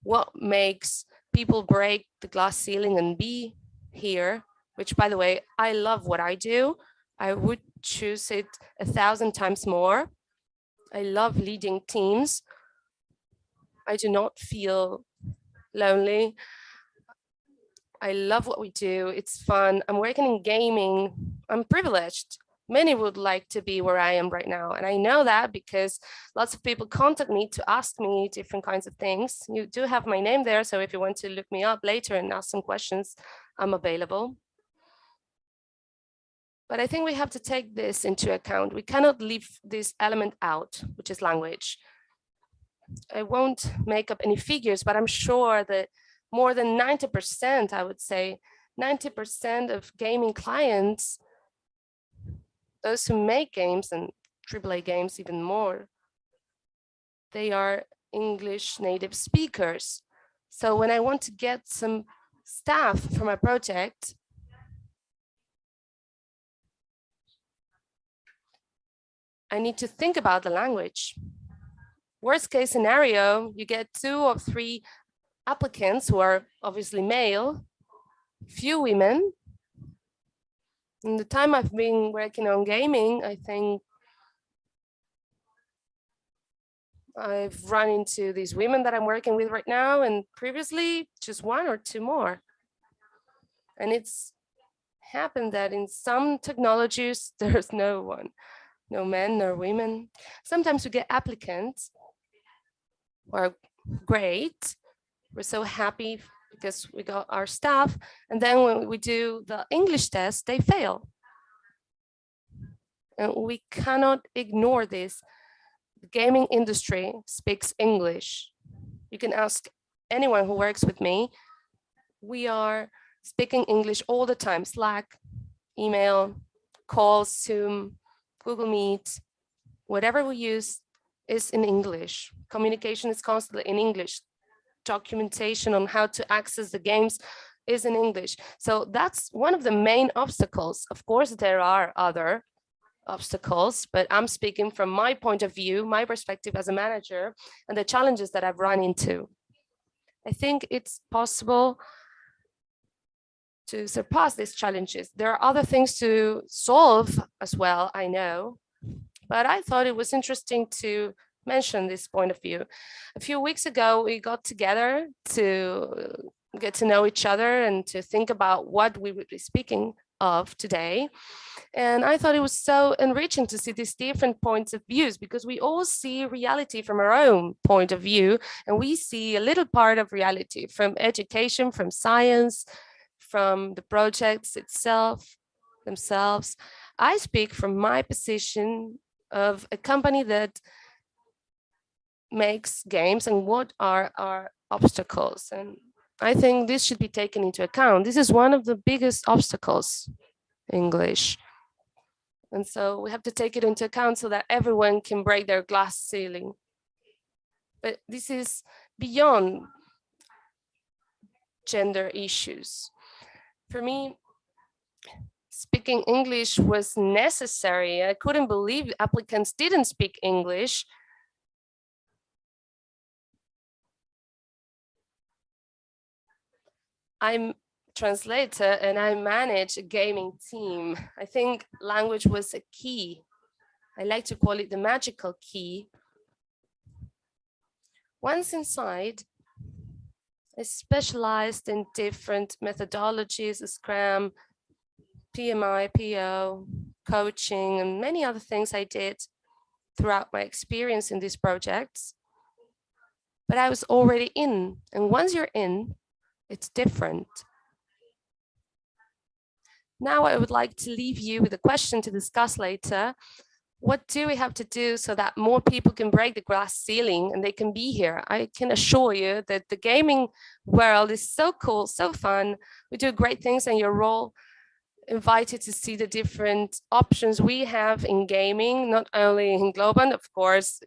what makes people break the glass ceiling and be here, which, by the way, I love what I do. I would choose it 1,000 times more. I love leading teams. I do not feel lonely. I love what we do. It's fun. I'm working in gaming. I'm privileged. Many would like to be where I am right now. And I know that because lots of people contact me to ask me different kinds of things. You do have my name there. So if you want to look me up later and ask some questions, I'm available. But I think we have to take this into account. We cannot leave this element out, which is language. I won't make up any figures, but I'm sure that more than 90%, I would say, 90% of gaming clients, those who make games and AAA games even more, they are English native speakers. So when I want to get some staff for my project, I need to think about the language. Worst case scenario, you get 2 or 3 applicants who are obviously male, few women. In the time I've been working on gaming, I think I've run into these women that I'm working with right now, and previously just 1 or 2 more. And it's happened that in some technologies, there's no one, no men nor women. Sometimes we get applicants who are great. We're so happy because we got our staff. And then when we do the English test, they fail. And we cannot ignore this. The gaming industry speaks English. You can ask anyone who works with me. We are speaking English all the time: Slack, email, calls, Zoom, Google Meet, whatever we use is in English. Communication is constantly in English. Documentation on how to access the games is in English. So that's one of the main obstacles. Of course, there are other obstacles, but I'm speaking from my point of view, my perspective as a manager, and the challenges that I've run into. I think it's possible to surpass these challenges. There are other things to solve as well, I know, but I thought it was interesting to mention this point of view. A few weeks ago, we got together to get to know each other and to think about what we would be speaking of today. And I thought it was so enriching to see these different points of views, because we all see reality from our own point of view, and we see a little part of reality from education, from science, from the projects themselves. I speak from my position of a company that makes games and what are our obstacles. And I think this should be taken into account. This is one of the biggest obstacles, English. And so we have to take it into account so that everyone can break their glass ceiling. But this is beyond gender issues. For me, speaking English was necessary. I couldn't believe applicants didn't speak English. I'm a translator and I manage a gaming team. I think language was a key. I like to call it the magical key. Once inside, I specialized in different methodologies, Scrum, PMI, PO, coaching, and many other things I did throughout my experience in these projects. But I was already in, and once you're in, it's different. Now I would like to leave you with a question to discuss later. What do we have to do so that more people can break the glass ceiling and they can be here? I can assure you that the gaming world is so cool, so fun. We do great things, and you're all invited to see the different options we have in gaming, not only in Globan. Of course,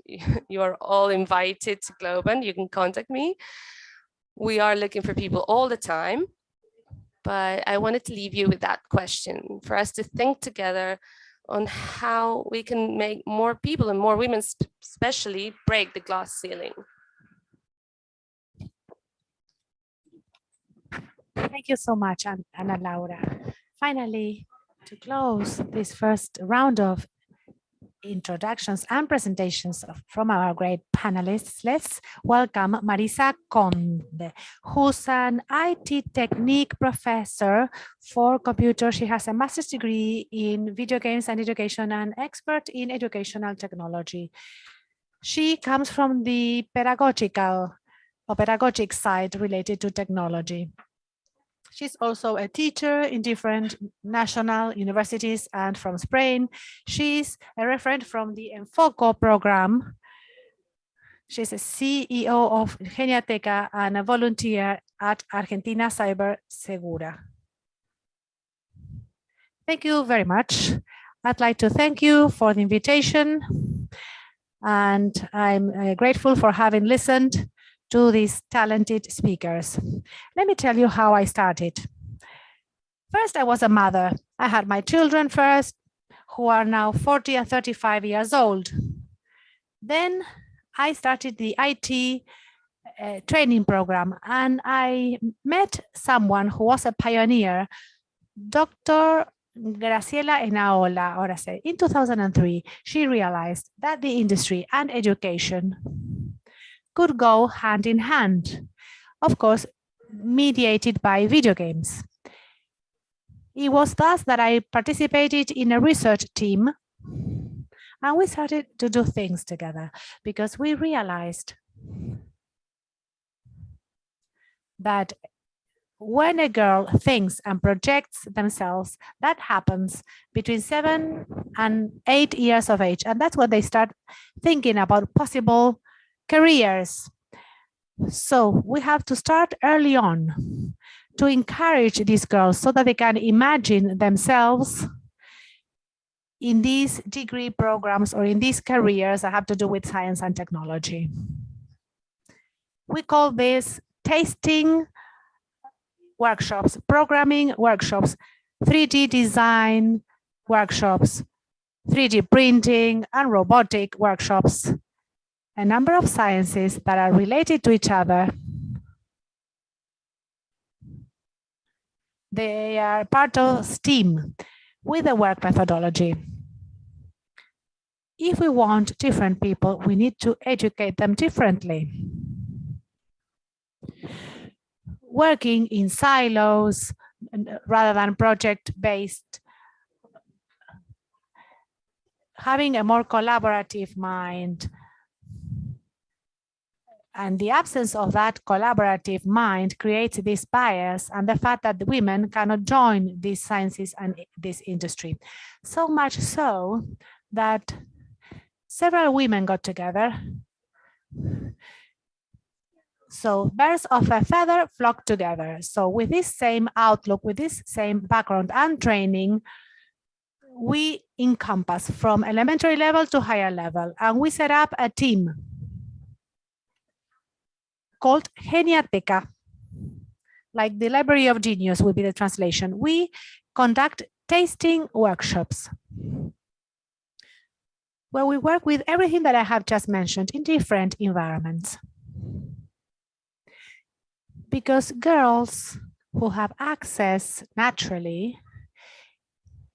you are all invited to Globan. You can contact me. We are looking for people all the time. But I wanted to leave you with that question for us to think together on how we can make more people and more women especially break the glass ceiling. Thank you so much, Ana Laura. Finally, to close this first round of introductions and presentations from our great panelists, let's welcome Marisa Conde, who's an IT technique professor for computer. She has a master's degree in video games and education and expert in educational technology. She comes from the pedagogic side related to technology. She's also a teacher in different national universities and from Spain. She's a referent from the Enfoco program. She's a CEO of Geniateca and a volunteer at Argentina Cyber Segura. Thank you very much. I'd like to thank you for the invitation, and I'm grateful for having listened to these talented speakers. Let me tell you how I started. First, I was a mother. I had my children first, who are now 40 and 35 years old. Then I started the IT training program, and I met someone who was a pioneer, Dr. Graciela Enaola Orase. In 2003, she realized that the industry and education could go hand in hand, of course, mediated by video games. It was thus that I participated in a research team, and we started to do things together because we realized that when a girl thinks and projects themselves, that happens between 7 and 8 years of age, and that's when they start thinking about possible careers. So we have to start early on to encourage these girls so that they can imagine themselves in these degree programs or in these careers that have to do with science and technology. We call this tasting workshops, programming workshops, 3D design workshops, 3D printing and robotic workshops. A number of sciences that are related to each other. They are part of STEAM with the work methodology. If we want different people, we need to educate them differently. Working in silos rather than project-based, having a more collaborative mind. And the absence of that collaborative mind creates this bias and the fact that the women cannot join these sciences and this industry. So much so that several women got together. So birds of a feather flock together. So with this same outlook, with this same background and training, we encompass from elementary level to higher level, and we set up a team called Geniateca, like the Library of Genius would be the translation. We conduct tasting workshops where we work with everything that I have just mentioned in different environments. Because girls who have access naturally,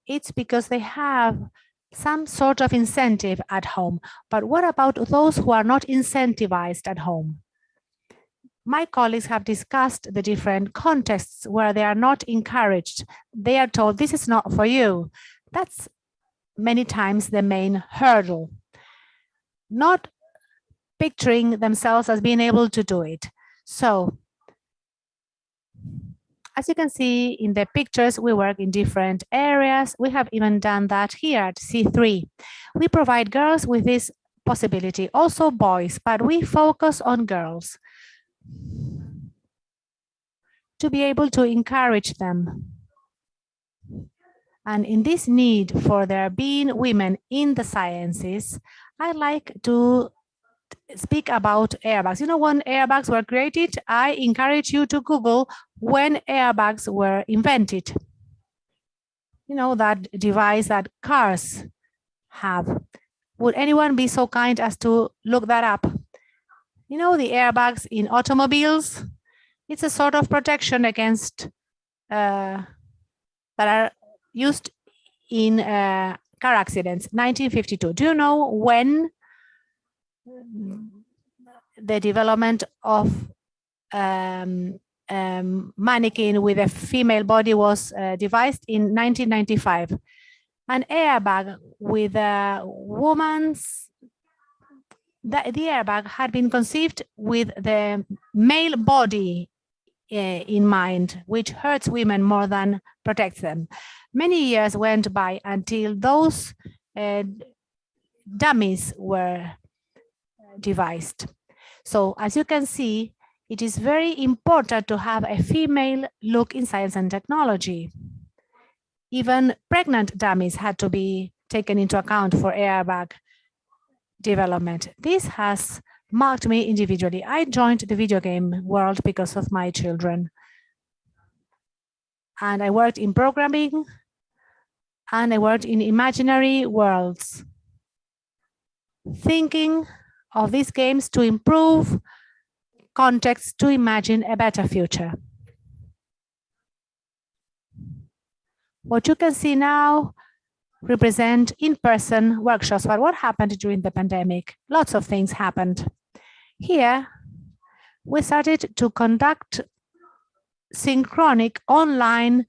it's because they have some sort of incentive at home. But what about those who are not incentivized at home? My colleagues have discussed the different contexts where they are not encouraged. They are told, this is not for you. That's many times the main hurdle. Not picturing themselves as being able to do it. So, as you can see in the pictures, we work in different areas. We have even done that here at C3. We provide girls with this possibility, also boys, but we focus on girls to be able to encourage them. And in this need for there being women in the sciences, I like to speak about airbags. You know, when airbags were created, I encourage you to Google when airbags were invented. You know, that device that cars have. Would anyone be so kind as to look that up? You know, the airbags in automobiles, it's a sort of protection against that are used in car accidents, 1952. Do you know when the development of mannequin with a female body was devised? In 1995. An airbag with a woman's, the airbag had been conceived with the male body in mind, which hurts women more than protects them. Many years went by until those dummies were devised. So as you can see, it is very important to have a female look in science and technology. Even pregnant dummies had to be taken into account for airbag development. This has marked me individually. I joined the video game world because of my children. And I worked in programming and I worked in imaginary worlds, thinking of these games to improve contexts to imagine a better future. What you can see now represent in-person workshops. But what happened during the pandemic? Lots of things happened. Here, we started to conduct synchronic online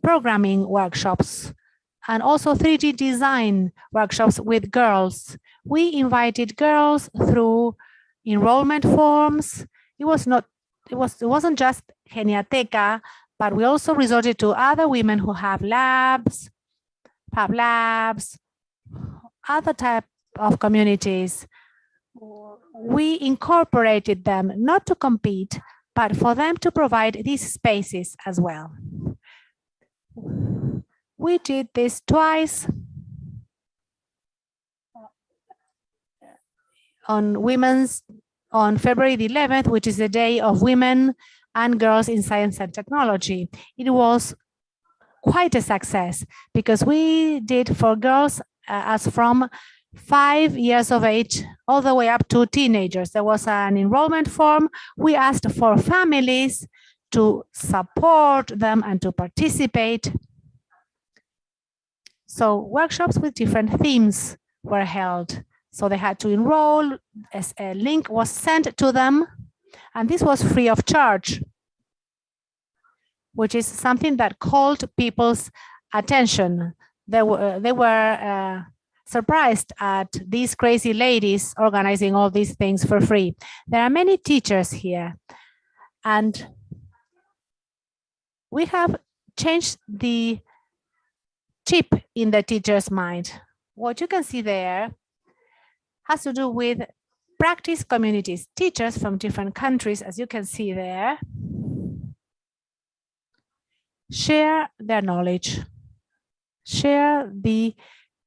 programming workshops and also 3D design workshops with girls. We invited girls through enrollment forms. It wasn't just Geniateca, but we also resorted to other women who have labs, Fab Labs, other type of communities. We incorporated them not to compete, but for them to provide these spaces as well. We did this twice on February the 11th, which is the Day of Women and Girls in Science and Technology. It was quite a success because we did for girls as from 5 years of age all the way up to teenagers. There was an enrollment form. We asked for families to support them and to participate. So workshops with different themes were held. So they had to enroll, as a link was sent to them, and this was free of charge, which is something that called people's attention. They were surprised at these crazy ladies organizing all these things for free. There are many teachers here, and we have changed the chip in the teacher's mind. What you can see there has to do with practice communities. Teachers from different countries, as you can see there, share their knowledge Share the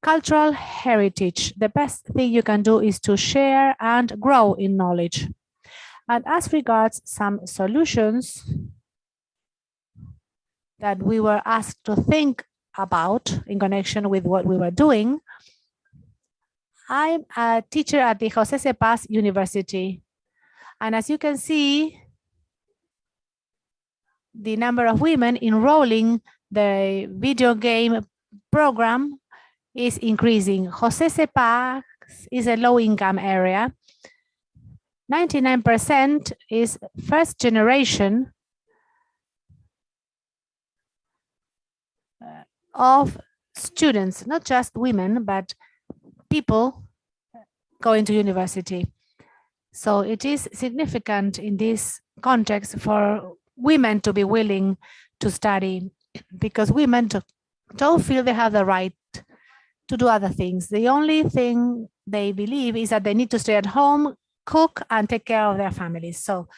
cultural heritage. The best thing you can do is to share and grow in knowledge. And as regards some solutions that we were asked to think about in connection with what we were doing, I'm a teacher at the José C. Paz University. And as you can see, the number of women enrolling the video game program is increasing. José C. Paz is a low-income area. 99% is first generation of students, not just women, but people going to university. So it is significant in this context for women to be willing to study, because women don't feel they have the right to do other things. The only thing they believe is that they need to stay at home, cook, and take care of their families. So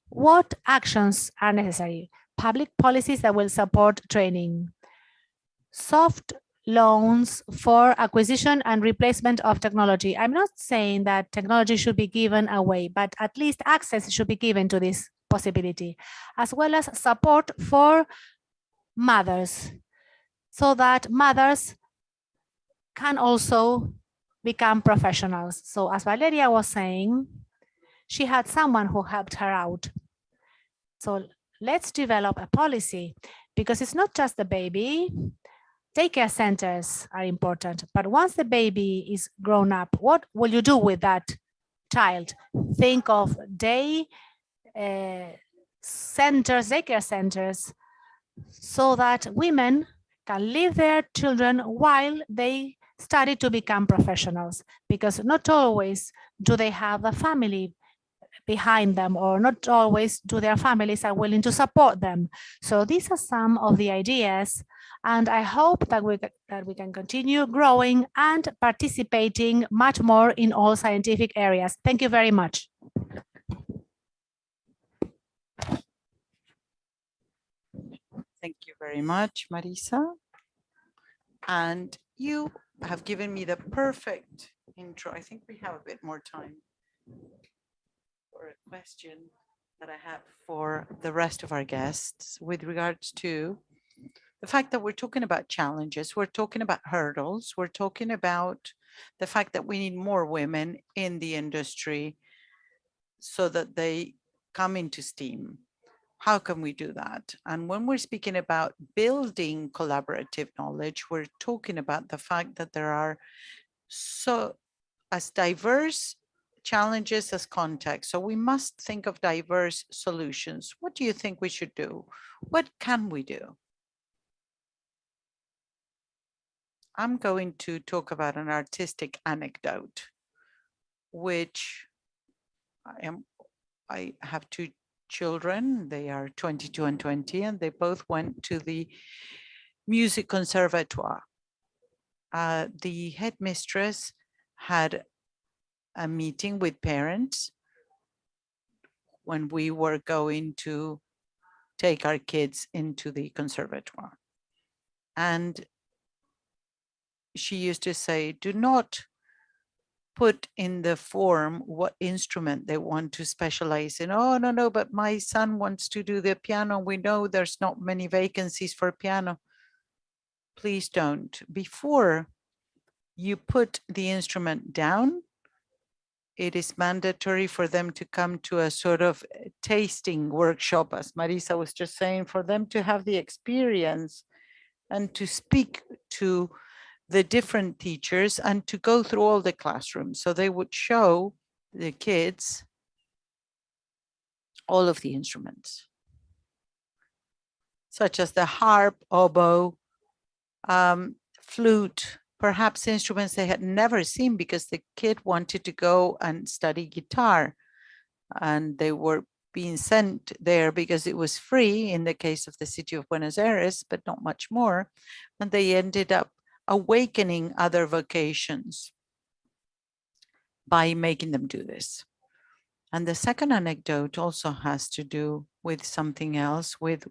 what actions are necessary? Public policies that will support training. Soft loans for acquisition and replacement of technology. I'm not saying that technology should be given away, but at least access should be given to this possibility, as well as support for mothers, so that mothers can also become professionals. So as Valeria was saying, she had someone who helped her out. So let's develop a policy, because it's not just the baby. Daycare centers are important, but once the baby is grown up, what will you do with that child? Think of day centers, daycare centers, so that women can leave their children while they study to become professionals, because not always do they have a family behind them, or not always do their families are willing to support them. So these are some of the ideas, and I hope that we can continue growing and participating much more in all scientific areas. Thank you very much. Thank you very much, Marisa. And you have given me the perfect intro. I think we have a bit more time for a question that I have for the rest of our guests with regards to the fact that we're talking about challenges, we're talking about hurdles, we're talking about the fact that we need more women in the industry so that they come into STEAM. How can we do that? And when we're speaking about building collaborative knowledge, we're talking about the fact that there are so as diverse challenges as context. So we must think of diverse solutions. What do you think we should do? What can we do? I'm going to talk about an artistic anecdote, which I have two children. They are 22 and 20, and they both went to the music conservatoire. The headmistress had a meeting with parents when we were going to take our kids into the conservatoire. And she used to say, do not put in the form what instrument they want to specialize in. Oh, no, but my son wants to do the piano. We know there's not many vacancies for piano. Please don't. Before you put the instrument down, it is mandatory for them to come to a sort of tasting workshop, as Marisa was just saying, for them to have the experience and to speak to the different teachers and to go through all the classrooms. So they would show the kids all of the instruments, such as the harp, oboe, flute, perhaps instruments they had never seen, because the kid wanted to go and study guitar, and they were being sent there because it was free in the case of the city of Buenos Aires, but not much more. And they ended up awakening other vocations by making them do this. And the second anecdote also has to do with something else, with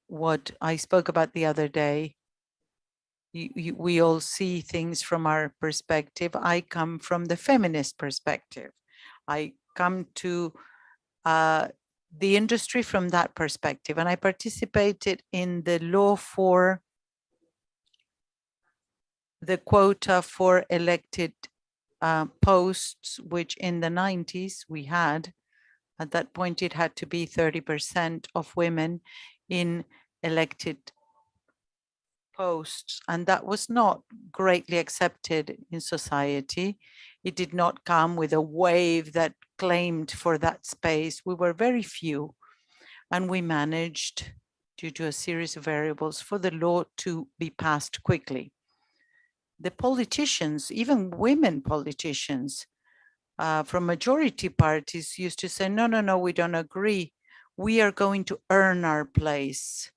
what I spoke about the other day, we all see things from our perspective. I come from the feminist perspective. I come to the industry from that perspective, and I participated in the law for the quota for elected posts, which in the 90s we had. At that point, it had to be 30% of women in elected posts, and that was not greatly accepted in society. It did not come with a wave that claimed for that space. We were very few, and we managed, due to a series of variables, for the law to be passed quickly. The politicians, even women politicians from majority parties, used to say, no, no, no, we don't agree. We are going to earn our place.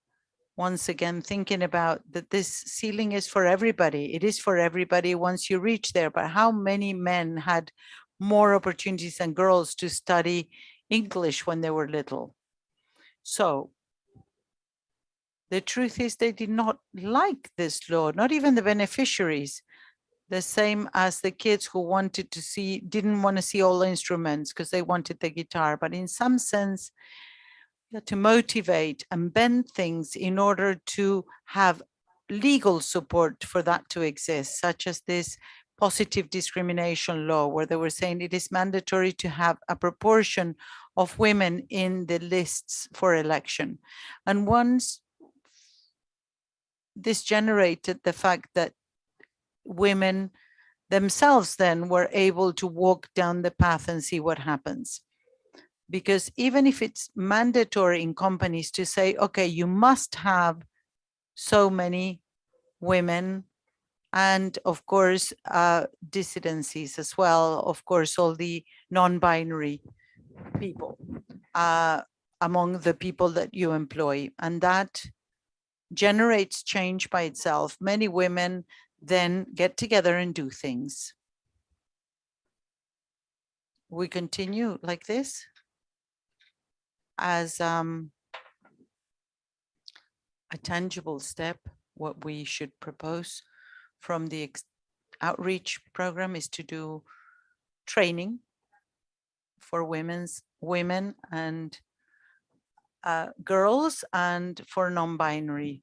Once again, thinking about that this ceiling is for everybody. It is for everybody once you reach there, but how many men had more opportunities than girls to study English when they were little? So the truth is they did not like this law, not even the beneficiaries, the same as the kids who wanted to see, didn't want to see all instruments because they wanted the guitar, but in some sense, to motivate and bend things in order to have legal support for that to exist, such as this positive discrimination law, where they were saying it is mandatory to have a proportion of women in the lists for election. And once this generated the fact that women themselves then were able to walk down the path and see what happens. Because even if it's mandatory in companies to say, okay, you must have so many women, and of course, dissidencies as well, of course, all the non-binary people among the people that you employ. And that generates change by itself. Many women then get together and do things. We continue like this as a tangible step. What we should propose from the outreach program is to do training for women and girls, and for non-binary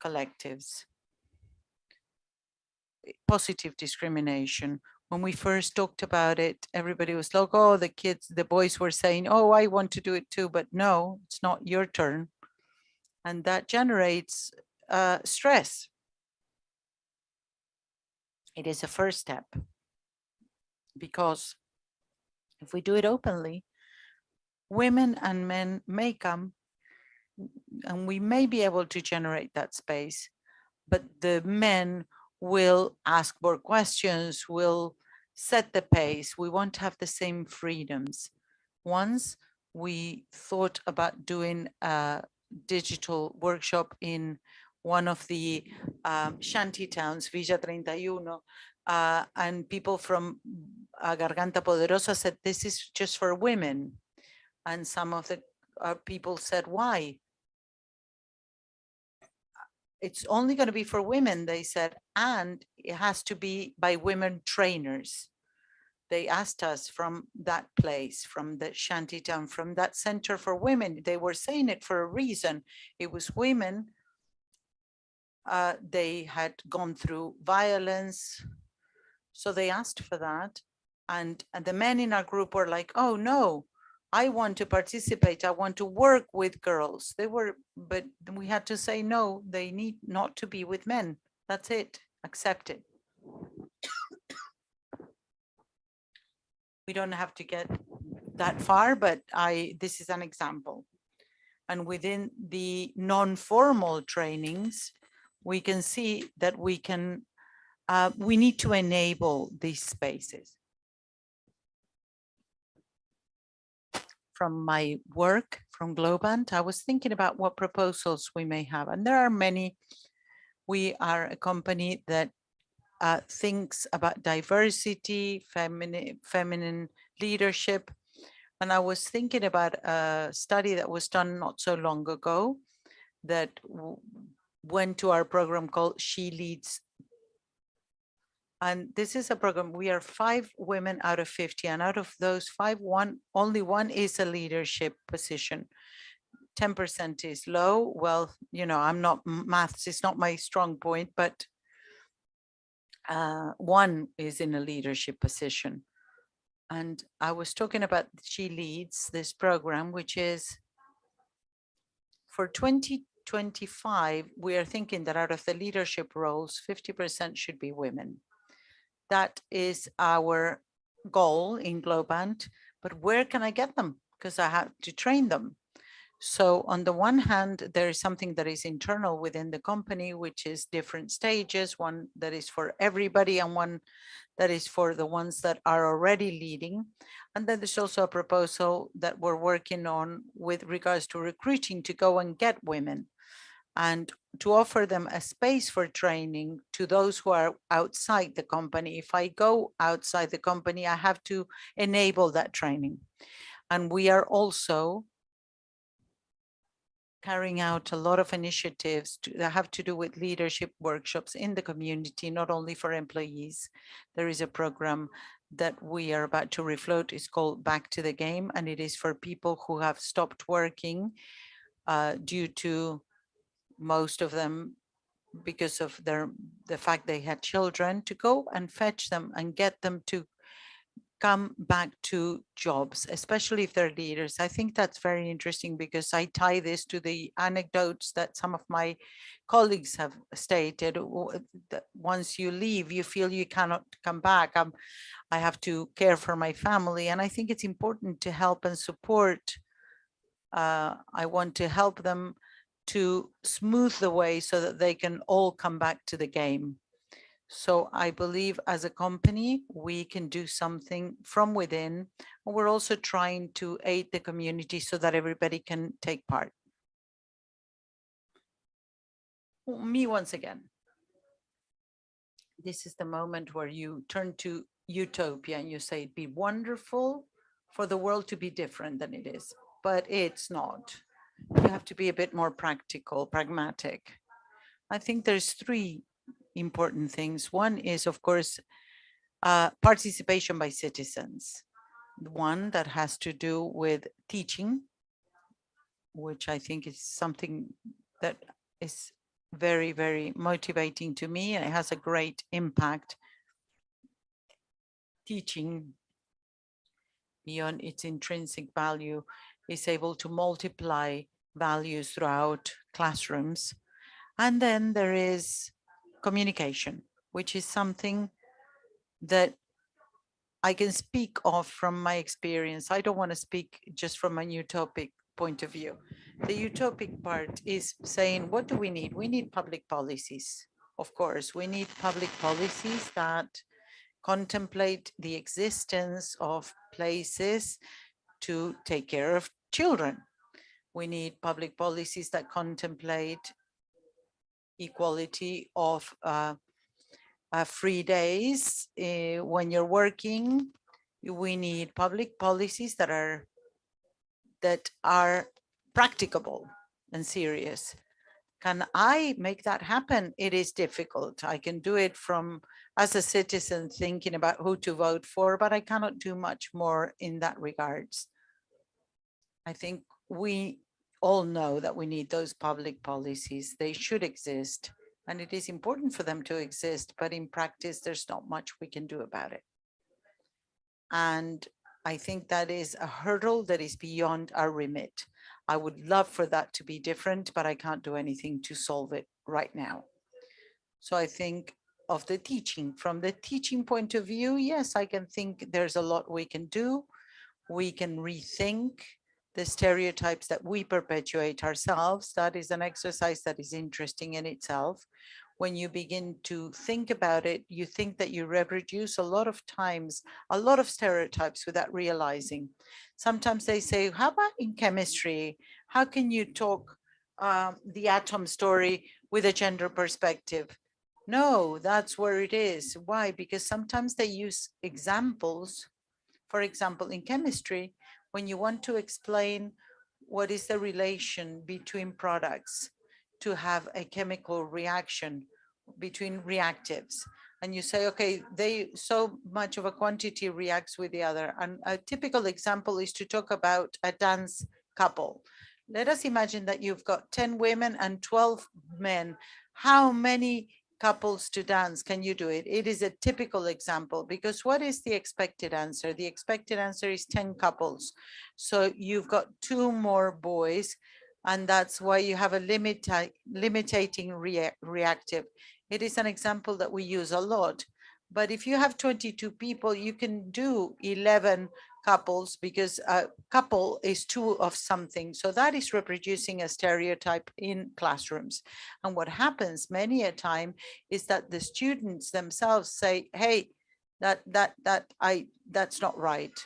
collectives. Positive discrimination. When we first talked about it, everybody was like, oh, the kids, the boys were saying, oh, I want to do it too, but no, it's not your turn. And that generates stress. It is a first step, because if we do it openly, women and men may come and we may be able to generate that space, but the men will ask more questions, will set the pace. We won't have the same freedoms. Once we thought about doing a digital workshop in one of the shanty towns, Villa 31, and people from Garganta Poderosa said, this is just for women. And some of the people said, why? It's only going to be for women, they said, and it has to be by women trainers. They asked us from that place, from the shantytown, from that center for women. They were saying it for a reason. It was women. They had gone through violence. So they asked for that. And the men in our group were like, oh no, I want to participate. I want to work with girls. They were, but we had to say, no, they need not to be with men. That's it, accept it. We don't have to get that far, but this is an example. And within the non-formal trainings, we can see that we can, we need to enable these spaces. From my work from Globant, I was thinking about what proposals we may have, and there are many. We are a company that thinks about diversity, feminine leadership. And I was thinking about a study that was done not so long ago that went to our program called She Leads. And this is a program, we are 5 women out of 50, and out of those 5, only one is a leadership position. 10% is low. Well, I'm not, maths is not my strong point, but one is in a leadership position. And I was talking about She Leads, this program, which is for 2025, we are thinking that out of the leadership roles, 50% should be women. That is our goal in Globant, but where can I get them? Because I have to train them. So on the one hand, there is something that is internal within the company, which is different stages, one that is for everybody and one that is for the ones that are already leading. And then there's also a proposal that we're working on with regards to recruiting to go and get women and to offer them a space for training to those who are outside the company. If I go outside the company, I have to enable that training. And we are also carrying out a lot of initiatives that have to do with leadership workshops in the community, not only for employees. There is a program that we are about to refloat. It's called Back to the Game, and it is for people who have stopped working due to, most of them, because of the fact they had children, to go and fetch them and get them to come back to jobs, especially if they're leaders. I think that's very interesting because I tie this to the anecdotes that some of my colleagues have stated. That once you leave, you feel you cannot come back. I have to care for my family, and I think it's important to help and support. I want to help them to smooth the way so that they can all come back to the game. So I believe as a company, we can do something from within. We're also trying to aid the community so that everybody can take part. Me once again. This is the moment where you turn to utopia and you say, it'd be wonderful for the world to be different than it is, but it's not. You have to be a bit more practical, pragmatic. I think there's 3 important things. One is, of course, participation by citizens. One that has to do with teaching, which I think is something that is very, very motivating to me, and it has a great impact. Teaching, beyond its intrinsic value, is able to multiply values throughout classrooms. And then there is communication, which is something that I can speak of from my experience. I don't want to speak just from an utopic point of view. The utopic part is saying, what do we need? We need public policies. Of course, we need public policies that contemplate the existence of places to take care of children. We need public policies that contemplate equality of free days when you're working. We need public policies that are practicable and serious. Can I make that happen? It is difficult. I can do it from as a citizen thinking about who to vote for, but I cannot do much more in that regards. I think we all know that we need those public policies. They should exist, and it is important for them to exist, but in practice, there's not much we can do about it. And I think that is a hurdle that is beyond our remit. I would love for that to be different, but I can't do anything to solve it right now. So I think of the teaching, from the teaching point of view, yes, I can think there's a lot we can do. We can rethink the stereotypes that we perpetuate ourselves. That is an exercise that is interesting in itself. When you begin to think about it, you think that you reproduce a lot of times, a lot of stereotypes without realizing. Sometimes they say, how about in chemistry? How can you talk the atom story with a gender perspective? No, that's where it is. Why? Because sometimes they use examples. For example, in chemistry, when you want to explain what is the relation between products, to have a chemical reaction between reactives. And you say, okay, they so much of a quantity reacts with the other. And a typical example is to talk about a dance couple. Let us imagine that you've got 10 women and 12 men. How many couples to dance can you do it? It is a typical example, because what is the expected answer? The expected answer is 10 couples. So you've got 2 more boys, and that's why you have a limiting reactive. It is an example that we use a lot. But if you have 22 people, you can do 11 couples, because a couple is 2 of something. So that is reproducing a stereotype in classrooms. And what happens many a time is that the students themselves say, hey, that's not right.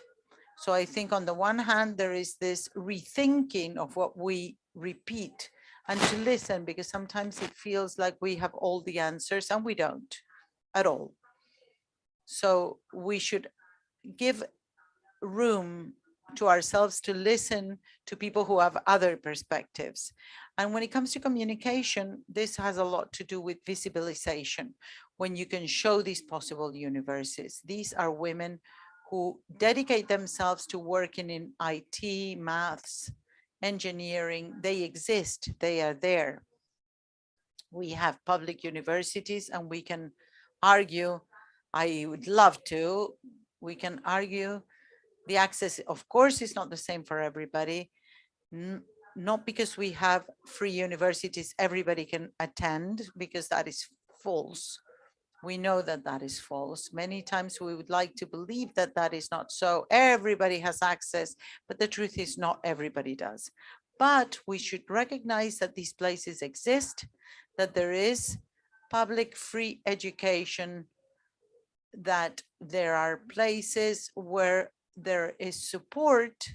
So I think on the one hand, there is this rethinking of what we repeat, and to listen, because sometimes it feels like we have all the answers and we don't at all. So we should give room to ourselves to listen to people who have other perspectives. And when it comes to communication, this has a lot to do with visibilization. When you can show these possible universes, these are women who dedicate themselves to working in IT, maths, engineering. They exist, they are there. We have public universities, and we can argue, I would love to, we can argue the access, of course, is not the same for everybody. Not because we have free universities, everybody can attend, because that is false. We know that that is false. Many times we would like to believe that that is not so. Everybody has access, but the truth is not everybody does. But we should recognize that these places exist, that there is public free education, that there are places where there is support.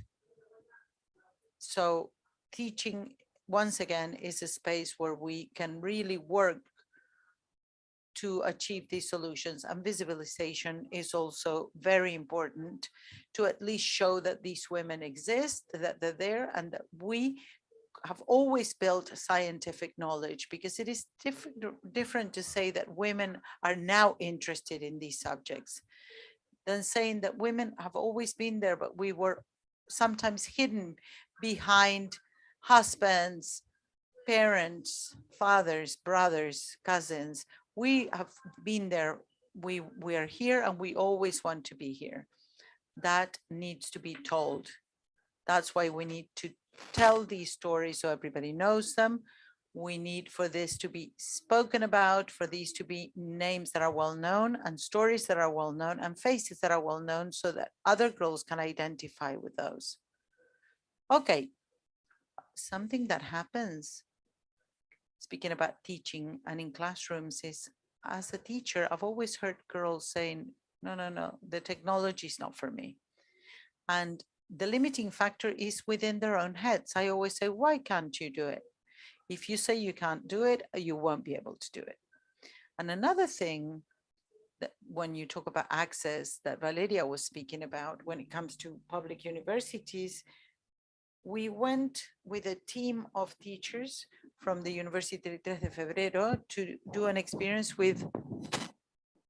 So teaching, once again, is a space where we can really work to achieve these solutions. And visibilization is also very important, to at least show that these women exist, that they're there, and that we have always built scientific knowledge, because it is different to say that women are now interested in these subjects than saying that women have always been there, but we were sometimes hidden behind husbands, parents, fathers, brothers, cousins. We have been there. We are here, and we always want to be here. That needs to be told. That's why we need to tell these stories so everybody knows them. We need for this to be spoken about, for these to be names that are well known, and stories that are well known, and faces that are well known, so that other girls can identify with those. Okay, something that happens, speaking about teaching and in classrooms, is as a teacher, I've always heard girls saying, no, the technology is not for me. And the limiting factor is within their own heads. I always say, why can't you do it? If you say you can't do it, you won't be able to do it. And another thing that when you talk about access that Valeria was speaking about, when it comes to public universities, we went with a team of teachers from the University 3 de Febrero to do an experience with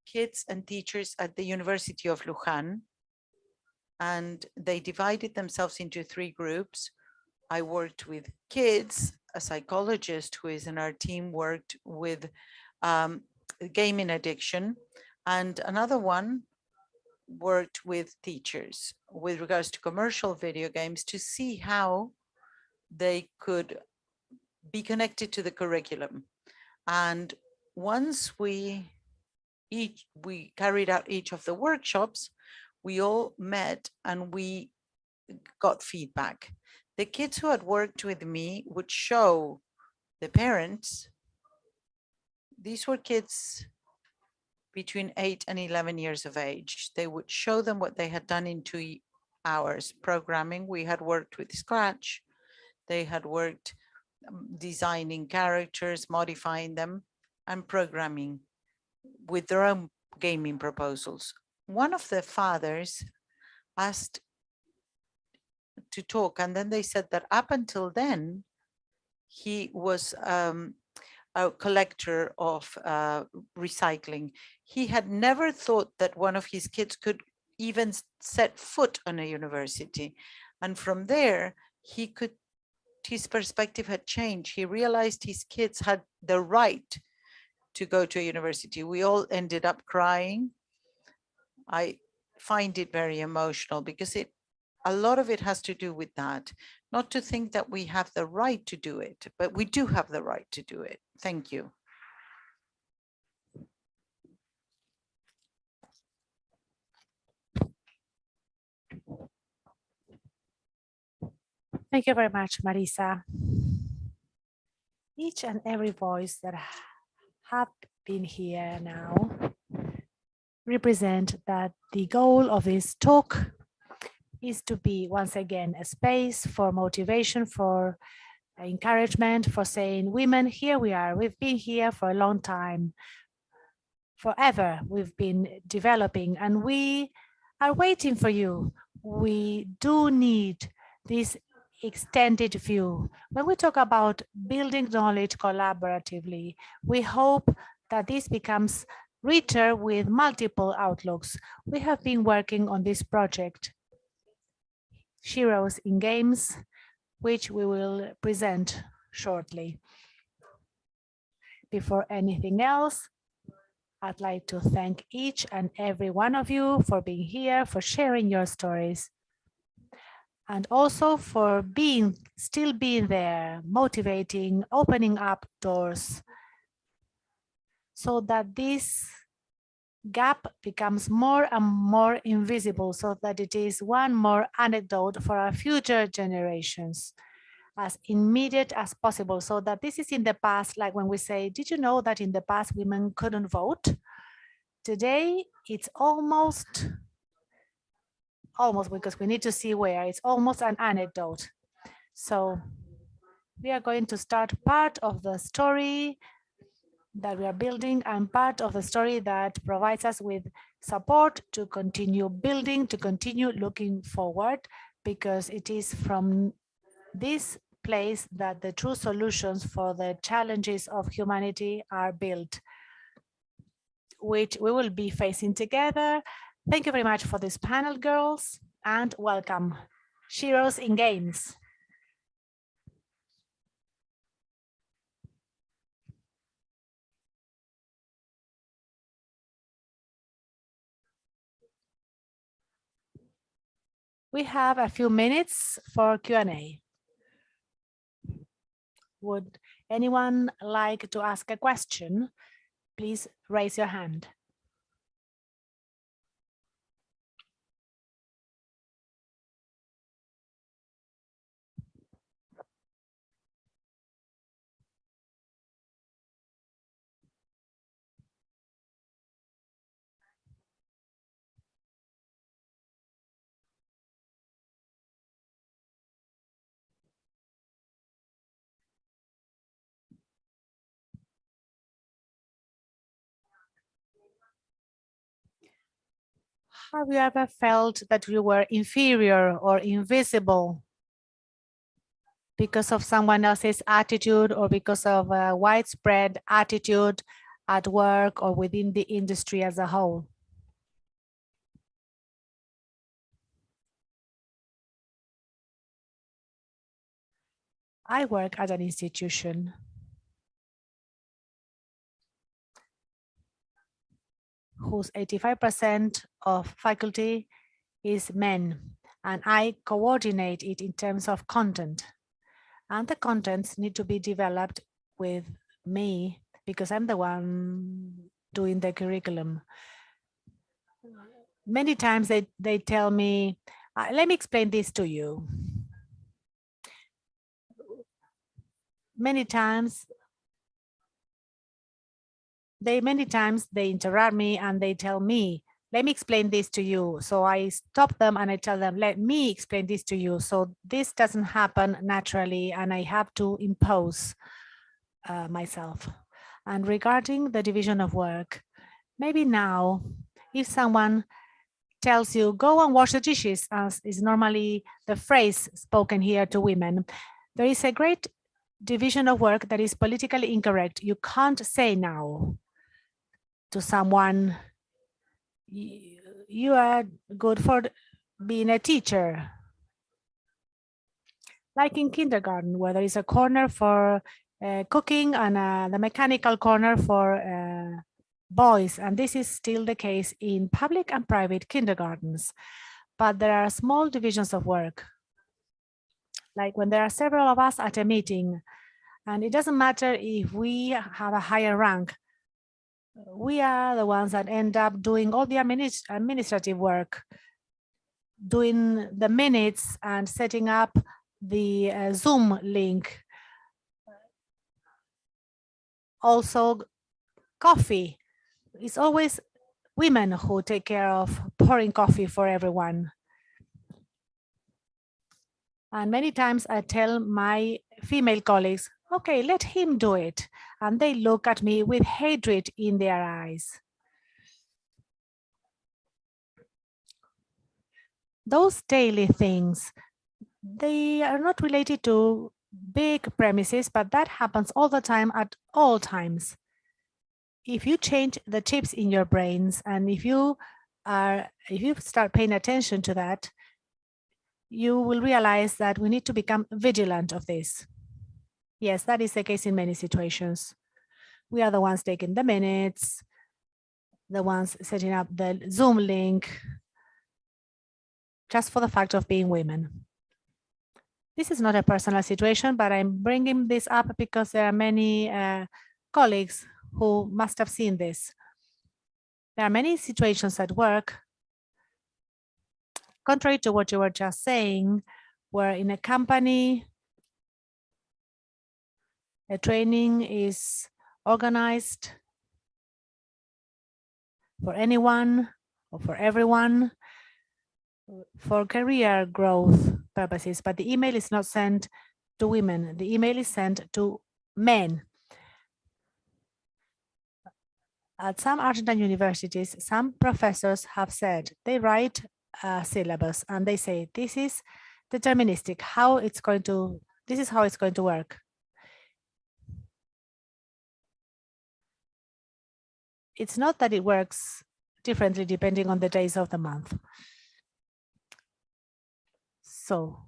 kids and teachers at the University of Luján. And they divided themselves into 3 groups. I worked with kids. A psychologist who is in our team worked with gaming addiction, and another one worked with teachers with regards to commercial video games, to see how they could be connected to the curriculum. And once we carried out each of the workshops, we all met and we got feedback. The kids who had worked with me would show the parents. These were kids between 8 and 11 years of age. They would show them what they had done in 2 hours programming. We had worked with Scratch. They had worked designing characters, modifying them, and programming with their own gaming proposals. One of the fathers asked to talk, and then they said that up until then, He was a collector of recycling. He had never thought that one of his kids could even set foot on a university. And from there, his perspective had changed. He realized his kids had the right to go to a university. We all ended up crying. I find it very emotional because a lot of it has to do with that. Not to think that we have the right to do it, but we do have the right to do it. Thank you. Thank you very much, Marisa. Each and every voice that have been here now represent that the goal of this talk is to be, once again, a space for motivation, for encouragement, for saying, women, here we are. We've been here for a long time. Forever, we've been developing, and we are waiting for you. We do need this extended view. When we talk about building knowledge collaboratively, we hope that this becomes richer with multiple outlooks. We have been working on this project, Sheroes in Games, which we will present shortly. Before anything else, I'd like to thank each and every one of you for being here, for sharing your stories, and also for still being there, motivating, opening up doors, so that this gap becomes more and more invisible, so that it is one more anecdote for our future generations, as immediate as possible, so that this is in the past, like when we say, did you know that in the past women couldn't vote? Today, it's almost, because we need to see where, it's almost an anecdote. So we are going to start part of the story that we are building and part of the story that provides us with support to continue building, to continue looking forward, because it is from this place that the true solutions for the challenges of humanity are built, which we will be facing together. Thank you very much for this panel, girls, and welcome. Sheroes in Games. We have a few minutes for Q&A. Would anyone like to ask a question? Please raise your hand. Have you ever felt that you were inferior or invisible because of someone else's attitude, or because of a widespread attitude at work or within the industry as a whole? I work at an institution whose 85% of faculty is men, and I coordinate it in terms of content. And the contents need to be developed with me because I'm the one doing the curriculum. Many times they tell me, let me explain this to you. Many times they interrupt me and they tell me, let me explain this to you. So I stop them and I tell them, let me explain this to you. So this doesn't happen naturally and I have to impose myself. And regarding the division of work, maybe now, if someone tells you, go and wash the dishes, as is normally the phrase spoken here to women, there is a great division of work that is politically incorrect. You can't say now to someone, you are good for being a teacher. Like in kindergarten, where there is a corner for cooking and the mechanical corner for boys. And this is still the case in public and private kindergartens. But there are small divisions of work. Like when there are several of us at a meeting, and it doesn't matter if we have a higher rank, we are the ones that end up doing all the administrative work, doing the minutes and setting up the Zoom link. Also, coffee. It's always women who take care of pouring coffee for everyone. And many times I tell my female colleagues, okay, let him do it. And they look at me with hatred in their eyes. Those daily things, they are not related to big premises, but that happens all the time at all times. If you change the chips in your brains, and if you start paying attention to that, you will realize that we need to become vigilant of this. Yes, that is the case in many situations. We are the ones taking the minutes, the ones setting up the Zoom link, just for the fact of being women. This is not a personal situation, but I'm bringing this up because there are many colleagues who must have seen this. There are many situations at work, contrary to what you were just saying, where in a company, a training is organized for anyone or for everyone for career growth purposes, but the email is not sent to women. The email is sent to men. At some Argentine universities, some professors have said they write a syllabus and they say this is deterministic. This is how it's going to work. It's not that it works differently depending on the days of the month. So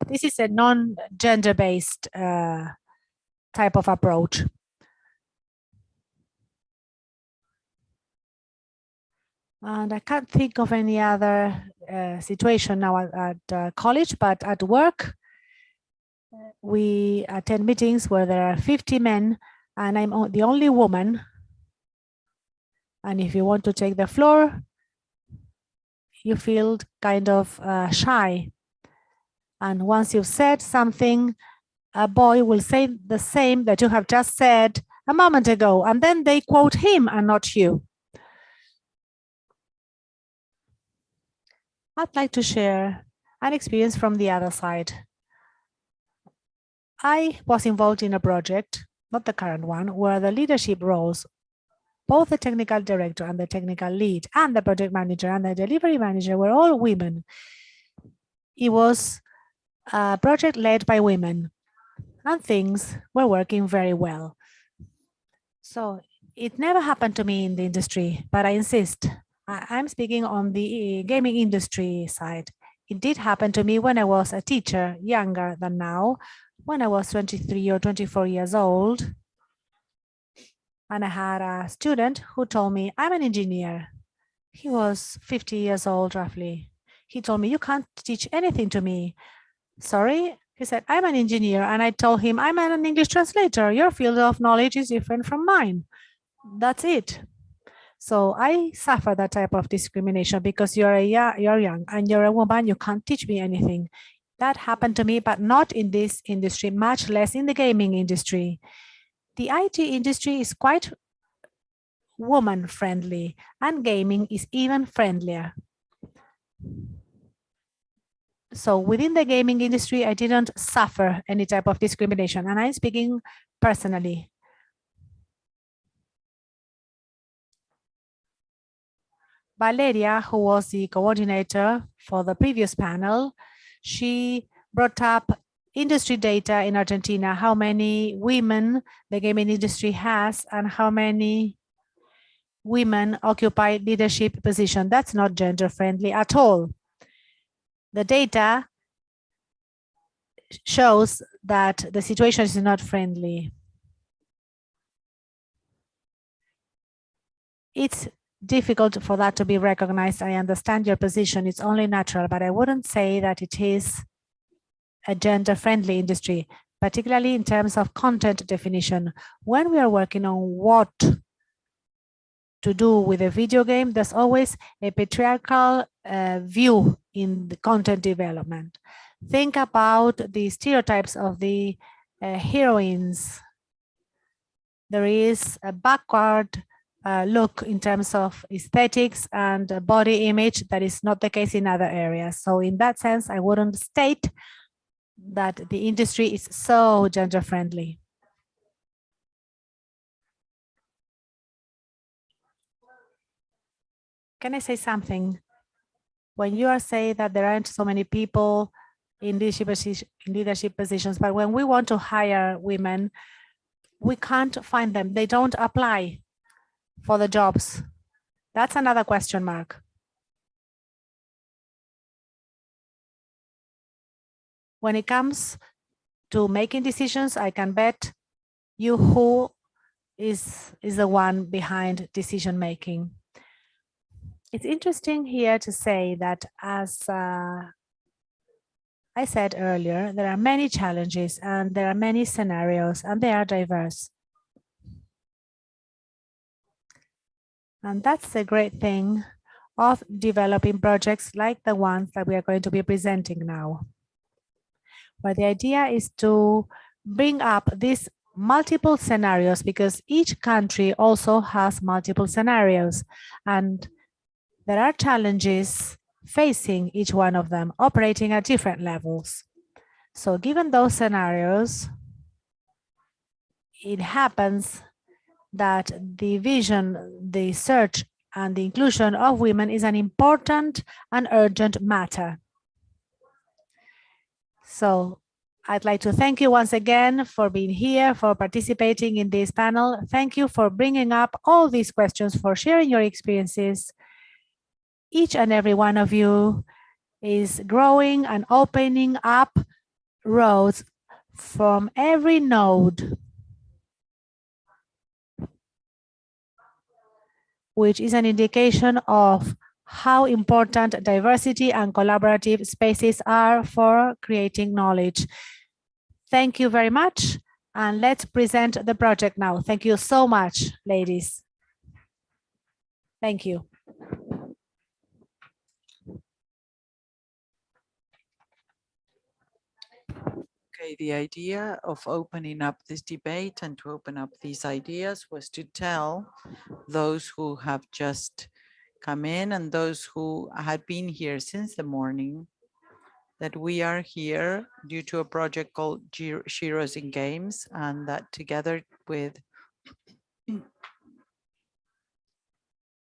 this is a non-gender-based type of approach. And I can't think of any other situation now at college, but at work, we attend meetings where there are 50 men and I'm the only woman. And if you want to take the floor, you feel kind of shy. And once you've said something, a boy will say the same that you have just said a moment ago, and then they quote him and not you. I'd like to share an experience from the other side. I was involved in a project, not the current one, where the leadership roles, both the technical director and the technical lead and the project manager and the delivery manager were all women. It was a project led by women and things were working very well. So it never happened to me in the industry, but I insist. I'm speaking on the gaming industry side. It did happen to me when I was a teacher, younger than now, when I was 23 or 24 years old. And I had a student who told me, I'm an engineer. He was 50 years old, roughly. He told me, you can't teach anything to me. Sorry? He said, I'm an engineer. And I told him, I'm an English translator. Your field of knowledge is different from mine. That's it. So I suffer that type of discrimination because you're young and you're a woman, you can't teach me anything. That happened to me, but not in this industry, much less in the gaming industry. The IT industry is quite woman-friendly and gaming is even friendlier. So within the gaming industry, I didn't suffer any type of discrimination, and I'm speaking personally. Valeria, who was the coordinator for the previous panel, she brought up industry data in Argentina, how many women the gaming industry has and how many women occupy leadership position. That's not gender friendly at all. The data shows that the situation is not friendly. It's difficult for that to be recognized. I understand your position. It's only natural, but I wouldn't say that it is a gender-friendly industry, particularly in terms of content definition. When we are working on what to do with a video game, there's always a patriarchal view in the content development. Think about the stereotypes of the heroines. There is a backward look in terms of aesthetics and body image that is not the case in other areas. So in that sense, I wouldn't state that the industry is so gender friendly. Can I say something? When you are saying that there aren't so many people in leadership positions, but when we want to hire women, we can't find them. They don't apply for the jobs. That's another question mark. When it comes to making decisions, I can bet you who is the one behind decision making. It's interesting here to say that, as I said earlier, there are many challenges and there are many scenarios and they are diverse. And that's the great thing of developing projects like the ones that we are going to be presenting now, where the idea is to bring up these multiple scenarios because each country also has multiple scenarios and there are challenges facing each one of them, operating at different levels. So given those scenarios, it happens that the vision, the search, and the inclusion of women is an important and urgent matter. So I'd like to thank you once again for being here, for participating in this panel. Thank you for bringing up all these questions, for sharing your experiences. Each and every one of you is growing and opening up roads from every node, which is an indication of how important diversity and collaborative spaces are for creating knowledge. Thank you very much. And let's present the project now. Thank you so much, ladies. Thank you. Okay, the idea of opening up this debate and to open up these ideas was to tell those who have just come in and those who had been here since the morning that we are here due to a project called Sheroes in Games, and that together with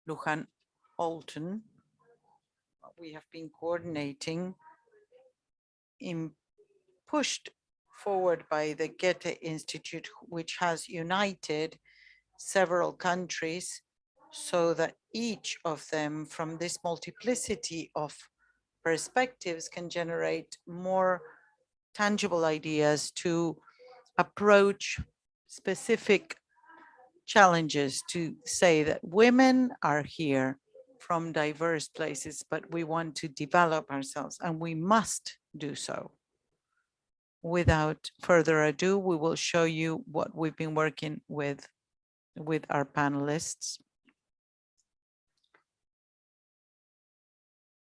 Lujan Alton, we have been coordinating in pushed forward by the Goethe-Institut, which has united several countries so that each of them from this multiplicity of perspectives can generate more tangible ideas to approach specific challenges, to say that women are here from diverse places, but we want to develop ourselves and we must do so. Without further ado, we will show you what we've been working with our panelists.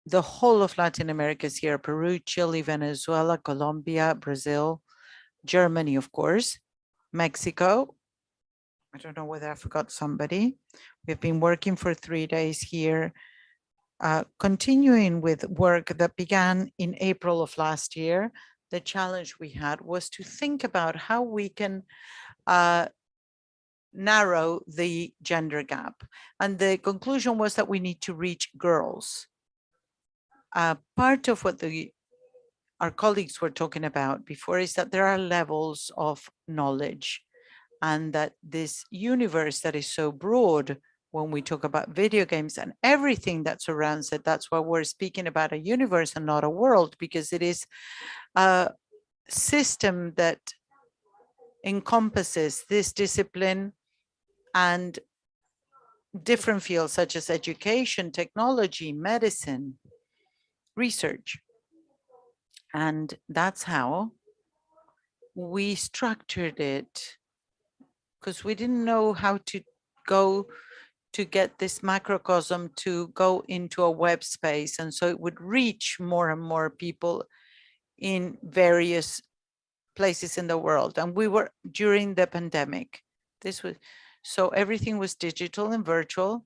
The whole of Latin America is here: Peru, Chile, Venezuela, Colombia, Brazil, Germany, of course, Mexico. I don't know whether I forgot somebody. We've been working for 3 days here, continuing with work that began in April of last year. The challenge we had was to think about how we can narrow the gender gap. And the conclusion was that we need to reach girls. Part of what the our colleagues were talking about before, is that there are levels of knowledge, and that this universe that is so broad, when we talk about video games and everything that surrounds it, that's why we're speaking about a universe and not a world, because it is a system that encompasses this discipline and different fields such as education, technology, medicine, research. And that's how we structured it, because we didn't know how to go to get this macrocosm to go into a web space. And so it would reach more and more people in various places in the world. And we were during the pandemic. So everything was digital and virtual.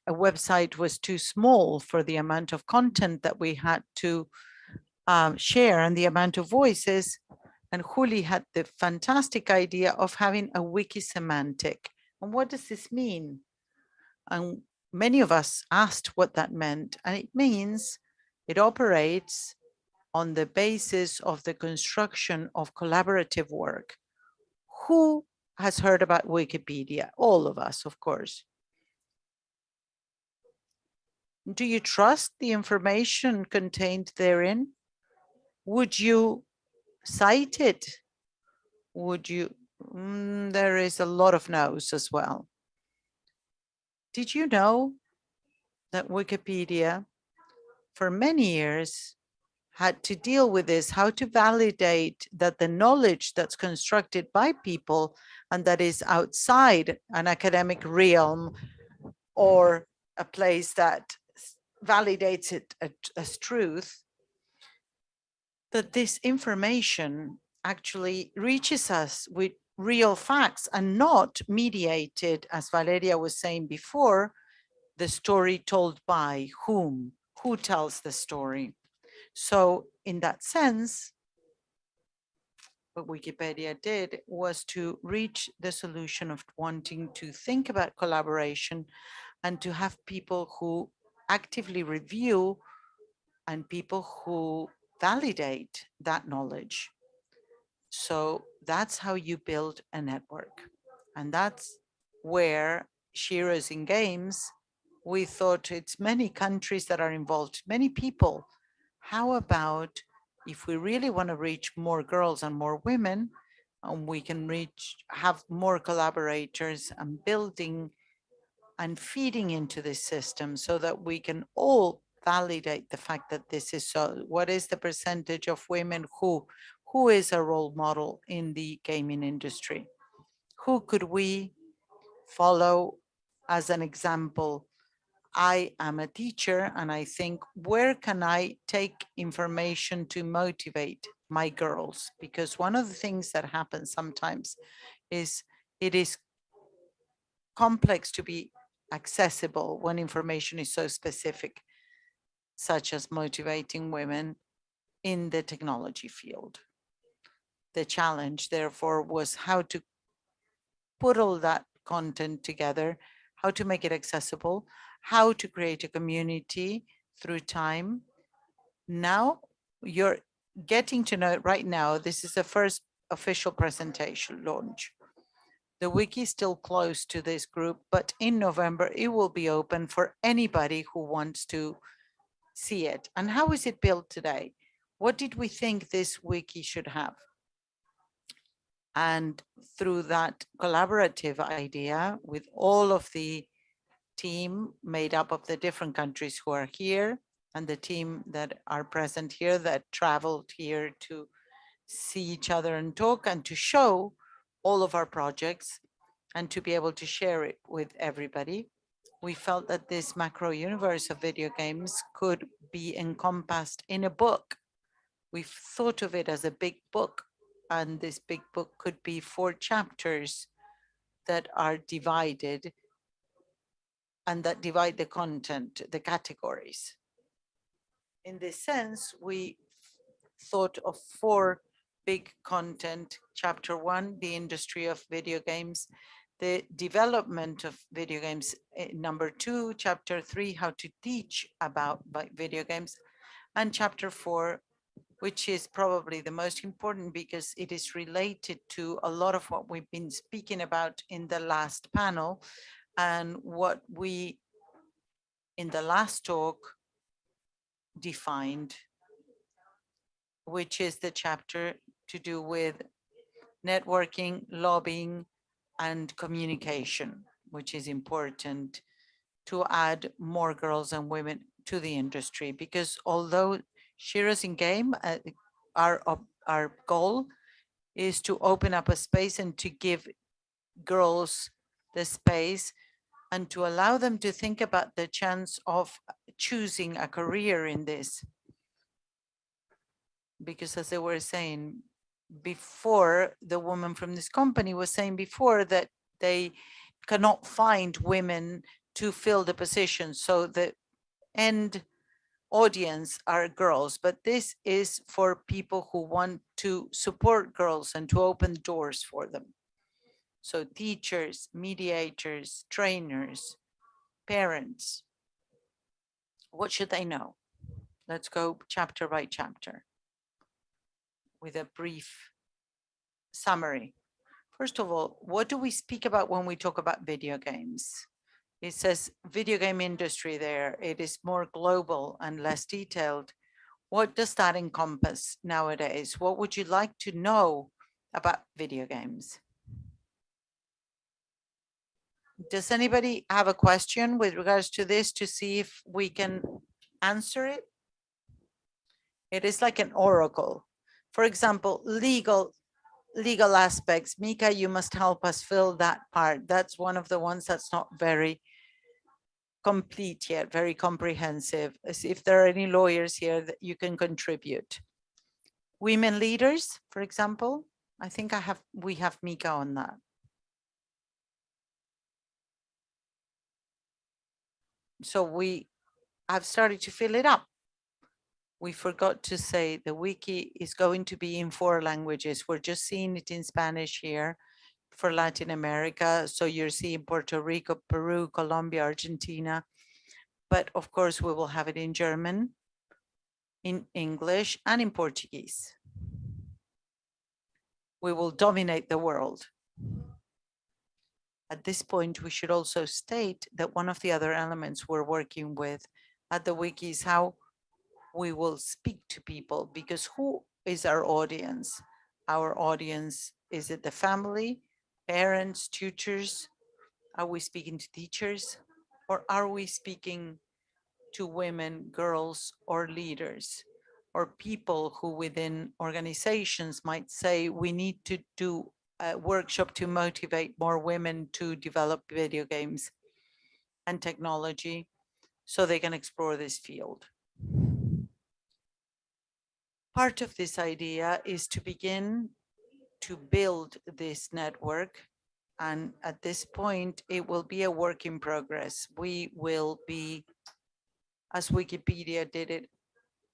A website was too small for the amount of content that we had to share and the amount of voices. And Juli had the fantastic idea of having a wiki semantic. And what does this mean? And many of us asked what that meant. And it means it operates on the basis of the construction of collaborative work. Who has heard about Wikipedia? All of us, of course. Do you trust the information contained therein? Would you cite it? Would you? There is a lot of no's as well. Did you know that Wikipedia, for many years, had to deal with this, how to validate that the knowledge that's constructed by people and that is outside an academic realm or a place that validates it as truth, that this information actually reaches us with real facts and not mediated, as Valeria was saying before, the story told by whom, who tells the story. So in that sense, what Wikipedia did was to reach the solution of wanting to think about collaboration and to have people who actively review and people who validate that knowledge. So that's how you build a network. And that's where Sheroes in games, we thought it's many countries that are involved, many people. How about if we really want to reach more girls and more women, and we can have more collaborators and building and feeding into this system so that we can all validate the fact that this is so. What is the percentage of women who is a role model in the gaming industry? Who could we follow as an example? I am a teacher and I think, where can I take information to motivate my girls? Because one of the things that happens sometimes is it is complex to be accessible when information is so specific, such as motivating women in the technology field. The challenge, therefore, was how to put all that content together, how to make it accessible, how to create a community through time. Now you're getting to know it right now. This is the first official presentation launch. The wiki is still closed to this group, but in November, it will be open for anybody who wants to see it. And how is it built today? What did we think this wiki should have? And through that collaborative idea with all of the team made up of the different countries who are here and the team that are present here that traveled here to see each other and talk and to show all of our projects and to be able to share it with everybody, we felt that this macro universe of video games could be encompassed in a book. We've thought of it as a big book, and this big book could be 4 chapters that are divided and that divide the content, the categories. In this sense, we thought of 4 big content. Chapter 1, the industry of video games, the development of video games. Number 2, chapter 3, how to teach about video games. and chapter 4, which is probably the most important because it is related to a lot of what we've been speaking about in the last panel and what we in the last talk defined, which is the chapter to do with networking, lobbying, and communication, which is important to add more girls and women to the industry. Because although Sheroes in game, our goal is to open up a space and to give girls the space and to allow them to think about the chance of choosing a career in this. Because as they were saying before, the woman from this company was saying before that they cannot find women to fill the position. So the end audience are girls, but this is for people who want to support girls and to open doors for them. So teachers, mediators, trainers, parents, what should they know? Let's go chapter by chapter with a brief summary. First of all, what do we speak about when we talk about video games? It says video game industry there. It is more global and less detailed. What does that encompass nowadays? What would you like to know about video games? Does anybody have a question with regards to this to see if we can answer it? It is like an oracle. For example, legal aspects. Mika, you must help us fill that part. That's one of the ones that's not very complete yet, very comprehensive. As if there are any lawyers here that you can contribute. Women leaders, for example. I think we have Mika on that. So we have started to fill it up. We forgot to say the wiki is going to be in 4 languages. We're just seeing it in Spanish here for Latin America. So you're seeing Puerto Rico, Peru, Colombia, Argentina. But of course, we will have it in German, in English, and in Portuguese. We will dominate the world. At this point, we should also state that one of the other elements we're working with at the wiki is how we will speak to people, because who is our audience? Our audience, is it the family, parents, tutors? Are we speaking to teachers? Or are we speaking to women, girls, or leaders, or people who within organizations might say we need to do a workshop to motivate more women to develop video games and technology so they can explore this field? Part of this idea is to begin to build this network. And at this point, it will be a work in progress. We will be, as Wikipedia did it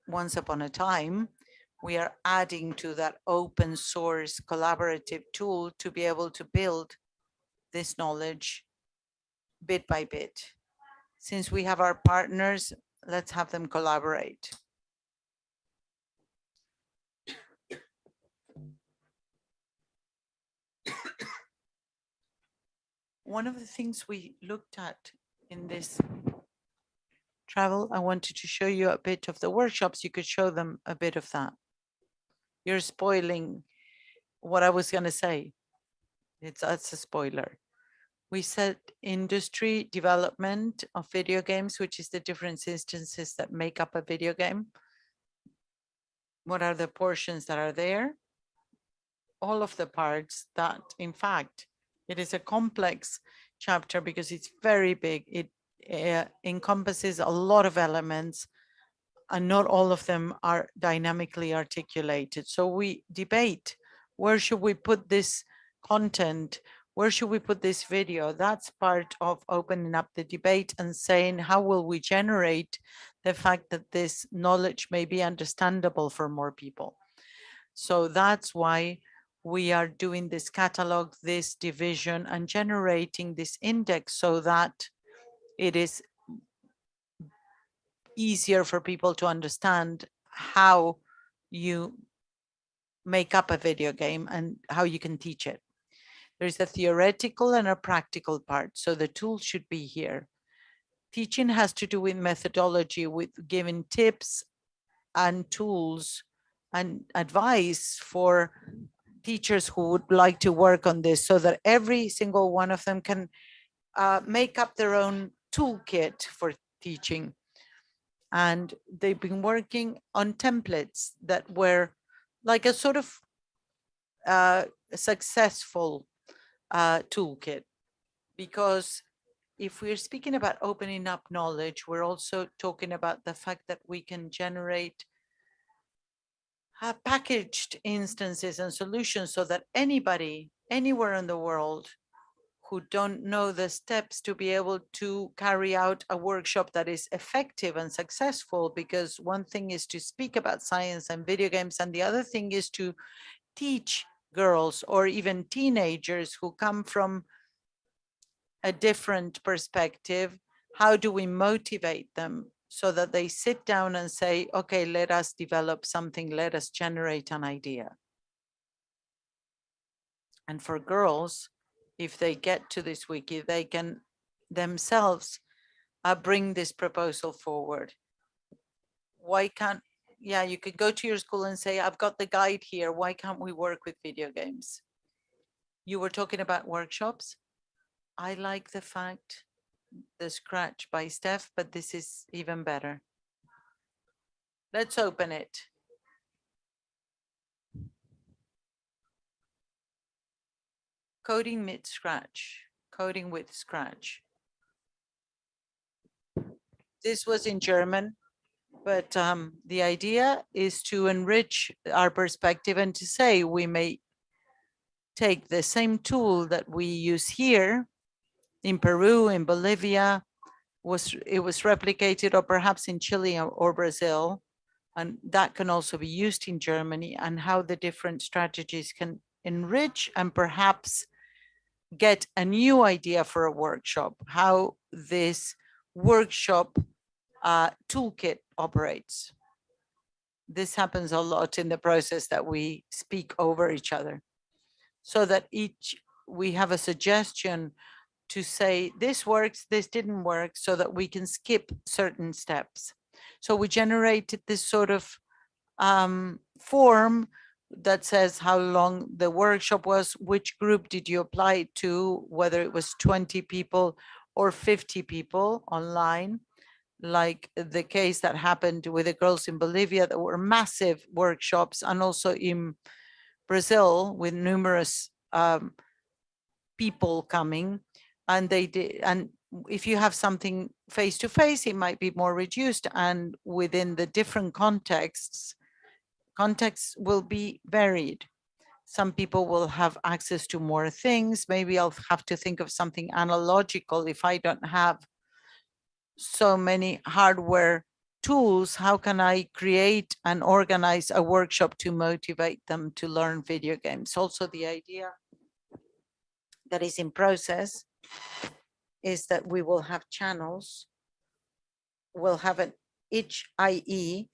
once upon a time, we are adding to that open source collaborative tool to be able to build this knowledge bit by bit. Since we have our partners, let's have them collaborate. One of the things we looked at in this travel, I wanted to show you a bit of the workshops. You could show them a bit of that. You're spoiling what I was going to say. That's a spoiler. We said industry development of video games, which is the different instances that make up a video game. What are the portions that are there? All of the parts that, in fact, it is a complex chapter because it's very big. It encompasses a lot of elements and not all of them are dynamically articulated. So we debate, where should we put this content? Where should we put this video? That's part of opening up the debate and saying, how will we generate the fact that this knowledge may be understandable for more people? So that's why we are doing this catalog, this division, and generating this index so that it is easier for people to understand how you make up a video game and how you can teach it. There's a theoretical and a practical part. So the tool should be here. Teaching has to do with methodology, with giving tips and tools and advice for teachers who would like to work on this, so that every single one of them can make up their own toolkit for teaching. And they've been working on templates that were like a sort of successful toolkit, because if we're speaking about opening up knowledge, we're also talking about the fact that we can generate packaged instances and solutions so that anybody, anywhere in the world who don't know the steps to be able to carry out a workshop that is effective and successful, because one thing is to speak about science and video games, and the other thing is to teach girls or even teenagers who come from a different perspective. How do we motivate them so that they sit down and say, okay, let us develop something, let us generate an idea. And for girls, if they get to this wiki, they can themselves bring this proposal forward. Why can't, yeah, you could go to your school and say, I've got the guide here. Why can't we work with video games? You were talking about workshops. I like the fact, the scratch by Steph, but this is even better. Let's open it. Coding with Scratch, coding with Scratch. This was in German, but the idea is to enrich our perspective and to say we may take the same tool that we use here in Peru, in Bolivia, it was replicated, or perhaps in Chile or Brazil, and that can also be used in Germany, and how the different strategies can enrich and perhaps get a new idea for a workshop, how this workshop toolkit operates. This happens a lot in the process that we speak over each other, so that we have a suggestion to say this works, this didn't work, so that we can skip certain steps. So we generated this sort of form that says how long the workshop was, which group did you apply it to, whether it was 20 people or 50 people online, like the case that happened with the girls in Bolivia. That were massive workshops, and also in Brazil with numerous people coming, and they did. And if you have something face to face, it might be more reduced, and within the different contexts will be varied. Some people will have access to more things. Maybe I'll have to think of something analogical. If I don't have so many hardware tools, how can I create and organize a workshop to motivate them to learn video games? Also, the idea that is in process is that we will have channels. We'll have an each IE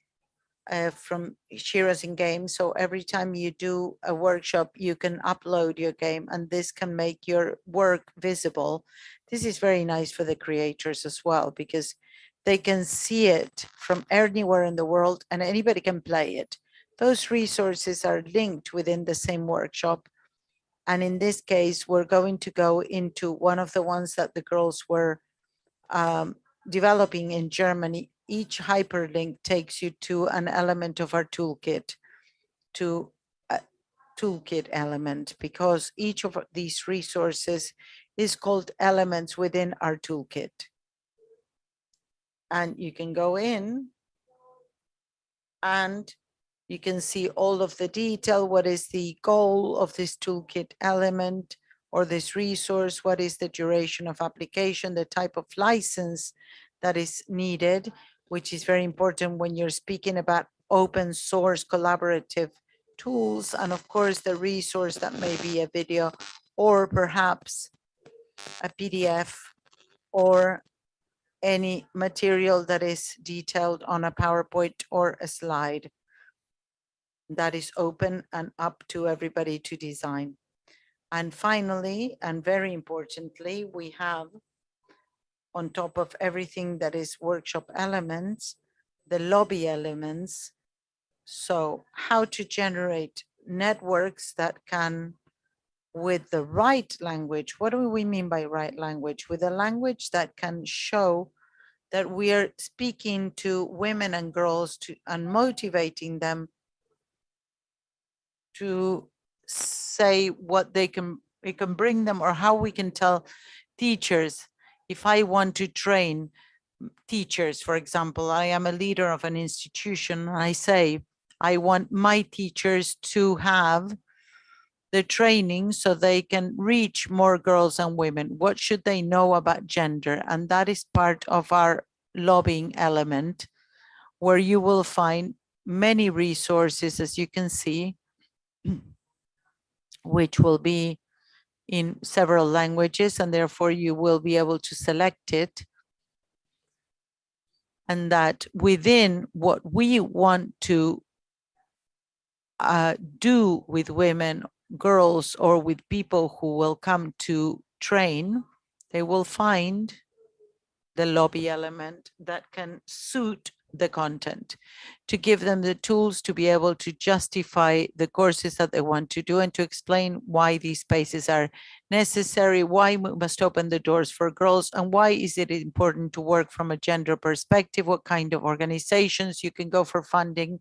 from Sheroes in Games. So every time you do a workshop, you can upload your game, and this can make your work visible. This is very nice for the creators as well, because they can see it from anywhere in the world and anybody can play it. Those resources are linked within the same workshop. And in this case, we're going to go into one of the ones that the girls were developing in Germany. Each hyperlink takes you to an element of our toolkit, to a toolkit element, because each of these resources is called elements within our toolkit. And you can go in and you can see all of the detail. What is the goal of this toolkit element or this resource? What is the duration of application, the type of license that is needed, which is very important when you're speaking about open source collaborative tools. And of course, the resource that may be a video or perhaps a PDF or any material that is detailed on a PowerPoint or a slide. That is open and up to everybody to design. And finally, and very importantly, we have, on top of everything that is workshop elements, the lobby elements. So how to generate networks that can, with the right language, what do we mean by right language? With a language that can show that we are speaking to women and girls and motivating them to say what they can, it can bring them, or how we can tell teachers. If I want to train teachers, for example, I am a leader of an institution, and I say, I want my teachers to have the training so they can reach more girls and women. What should they know about gender? And that is part of our lobbying element, where you will find many resources, as you can see, which will be in several languages, and therefore you will be able to select it. And that within what we want to do with women, girls, or with people who will come to train, they will find the lobby element that can suit the content, to give them the tools to be able to justify the courses that they want to do, and to explain why these spaces are necessary, why we must open the doors for girls, and why is it important to work from a gender perspective, what kind of organizations you can go for funding,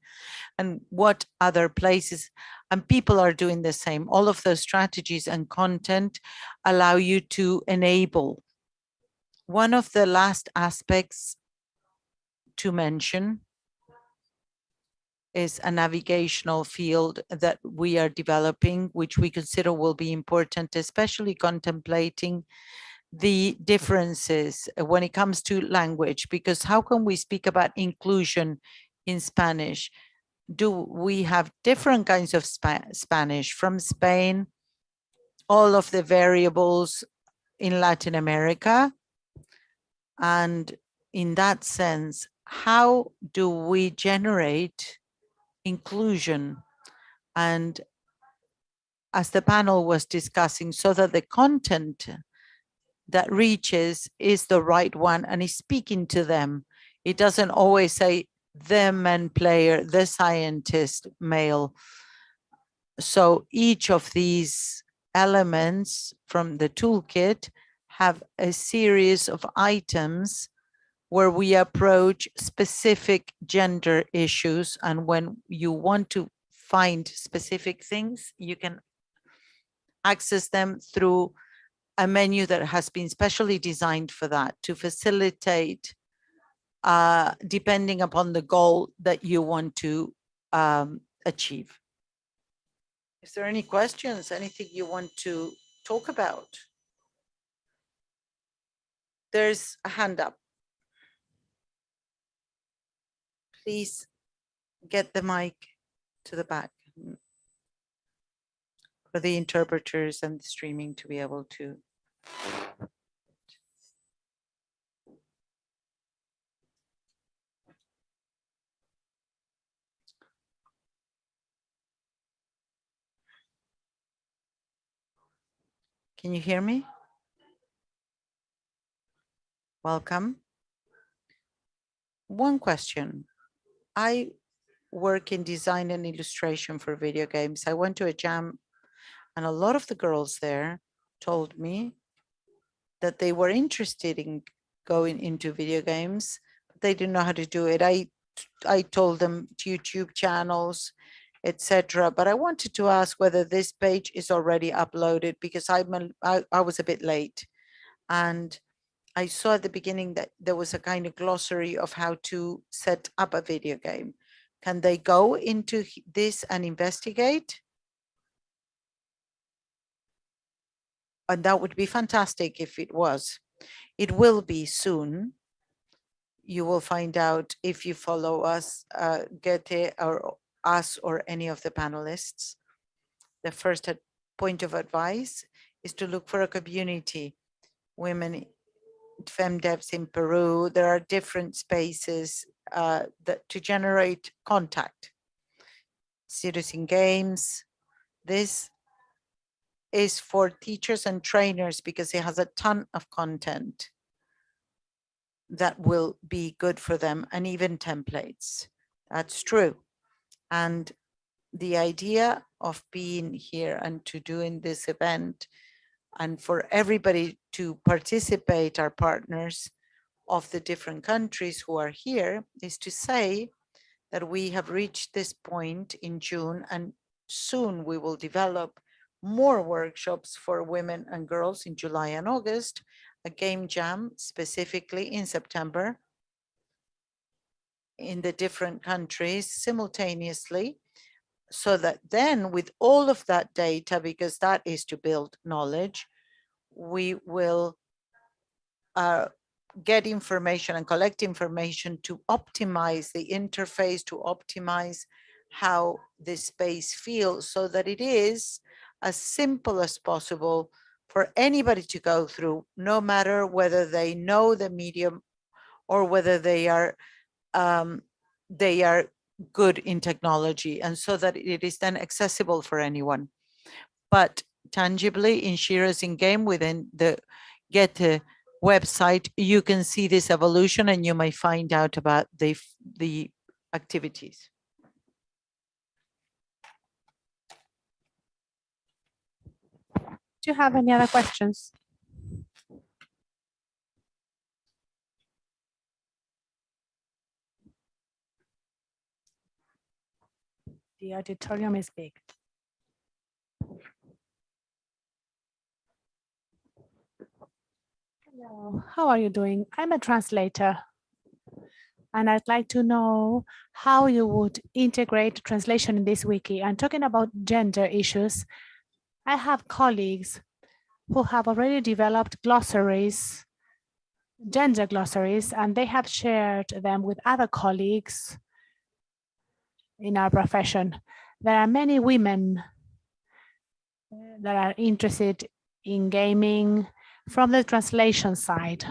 and what other places. And people are doing the same. All of those strategies and content allow you to enable. One of the last aspects to mention is a navigational field that we are developing, which we consider will be important, especially contemplating the differences when it comes to language, because how can we speak about inclusion in Spanish? Do we have different kinds of Spanish from Spain, all of the variables in Latin America? And in that sense, how do we generate inclusion? And as the panel was discussing, so that the content that reaches is the right one and is speaking to them. It doesn't always say the men player, the scientist, male. So each of these elements from the toolkit have a series of items where we approach specific gender issues. And when you want to find specific things, you can access them through a menu that has been specially designed for that, to facilitate, depending upon the goal that you want to achieve. Is there any questions, anything you want to talk about? There's a hand up. Please get the mic to the back for the interpreters and the streaming to be able to. Can you hear me? Welcome. One question. I work in design and illustration for video games. I went to a jam and a lot of the girls there told me that they were interested in going into video games, but they didn't know how to do it. I told them YouTube channels, etc. But I wanted to ask whether this page is already uploaded, because I was a bit late. And I saw at the beginning that there was a kind of glossary of how to set up a video game. Can they go into this and investigate? And that would be fantastic if it was. It will be soon. You will find out if you follow us, Goethe, or us, or any of the panelists. The first point of advice is to look for a community, women FemDevs in Peru. There are different spaces that to generate contact. Citizen Games. This is for teachers and trainers because it has a ton of content that will be good for them, and even templates. That's true. And the idea of being here and to doing this event and for everybody to participate, our partners of the different countries who are here, is to say that we have reached this point in June, and soon we will develop more workshops for women and girls in July and August, a game jam specifically in September in the different countries simultaneously, so that then with all of that data, because that is to build knowledge, we will get information and collect information to optimize the interface, to optimize how this space feels, so that it is as simple as possible for anybody to go through, no matter whether they know the medium or whether they are good in technology, and so that it is then accessible for anyone. But tangibly in Sheroes in Game within the Goethe website, you can see this evolution and you may find out about the activities. Do you have any other questions? The auditorium is big. Hello, how are you doing? I'm a translator, and I'd like to know how you would integrate translation in this wiki. I'm talking about gender issues. I have colleagues who have already developed glossaries, gender glossaries, and they have shared them with other colleagues in our profession. There are many women that are interested in gaming from the translation side.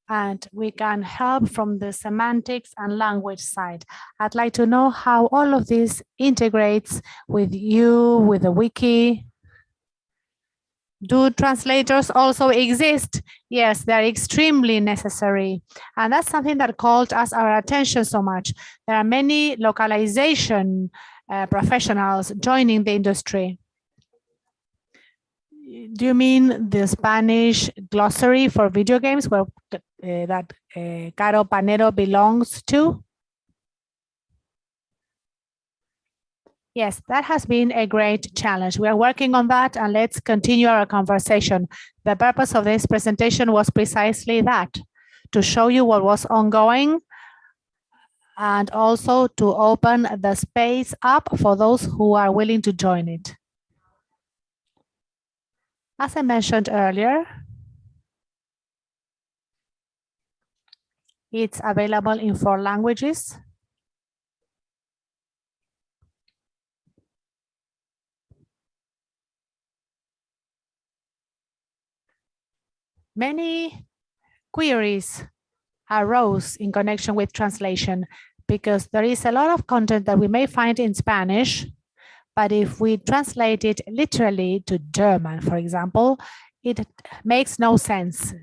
And we can help from the semantics and language side. I'd like to know how all of this integrates with you, with the wiki. Do translators also exist? Yes, they're extremely necessary. And that's something that called us our attention so much. There are many localization professionals joining the industry. Do you mean the Spanish glossary for video games where that Caro Panero belongs to? Yes, that has been a great challenge. We are working on that, and let's continue our conversation. The purpose of this presentation was precisely that, to show you what was ongoing and also to open the space up for those who are willing to join it. As I mentioned earlier, it's available in 4 languages. Many queries arose in connection with translation because there is a lot of content that we may find in Spanish, but if we translate it literally to German, for example, it makes no sense.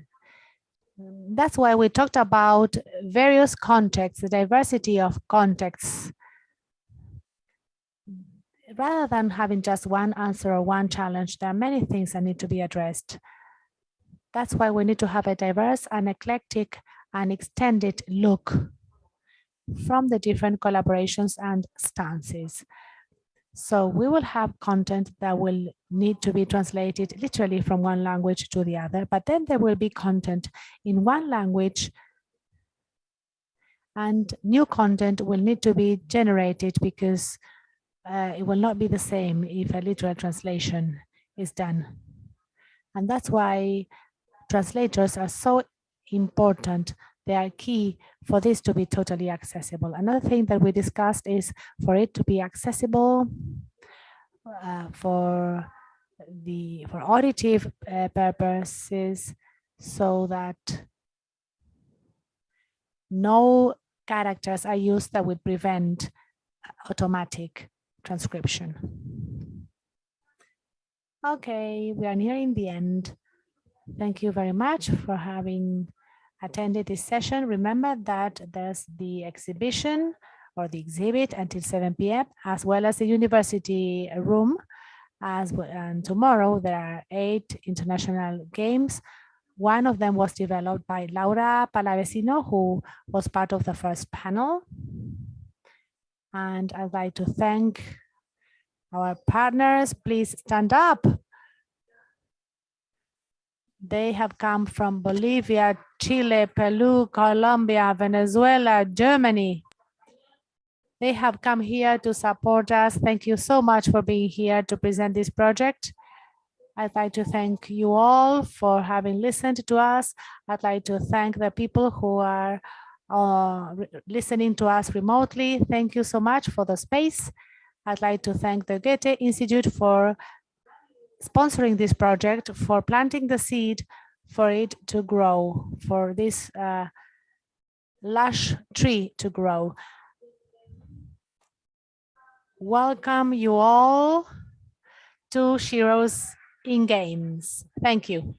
That's why we talked about various contexts, the diversity of contexts. Rather than having just one answer or one challenge, there are many things that need to be addressed. That's why we need to have a diverse and eclectic and extended look from the different collaborations and stances. So we will have content that will need to be translated literally from one language to the other, but then there will be content in one language and new content will need to be generated because it will not be the same if a literal translation is done. And that's why translators are so important. They are key for this to be totally accessible. Another thing that we discussed is for it to be accessible for auditive purposes. so that no characters are used that would prevent automatic transcription. Okay, we are nearing the end. Thank you very much for having attended this session. Remember that there's the exhibition or the exhibit until 7 p.m. as well as the university room. And tomorrow there are 8 international games. One of them was developed by Laura Palavecino, who was part of the first panel. And I'd like to thank our partners. Please stand up. They have come from Bolivia, Chile, Peru, Colombia, Venezuela, Germany. They have come here to support us. Thank you so much for being here to present this project. I'd like to thank you all for having listened to us. I'd like to thank the people who are listening to us remotely. Thank you so much for the space. I'd like to thank the Goethe-Institut for sponsoring this project, for planting the seed for it to grow, for this lush tree to grow. Welcome you all to Sheroes in Games. Thank you.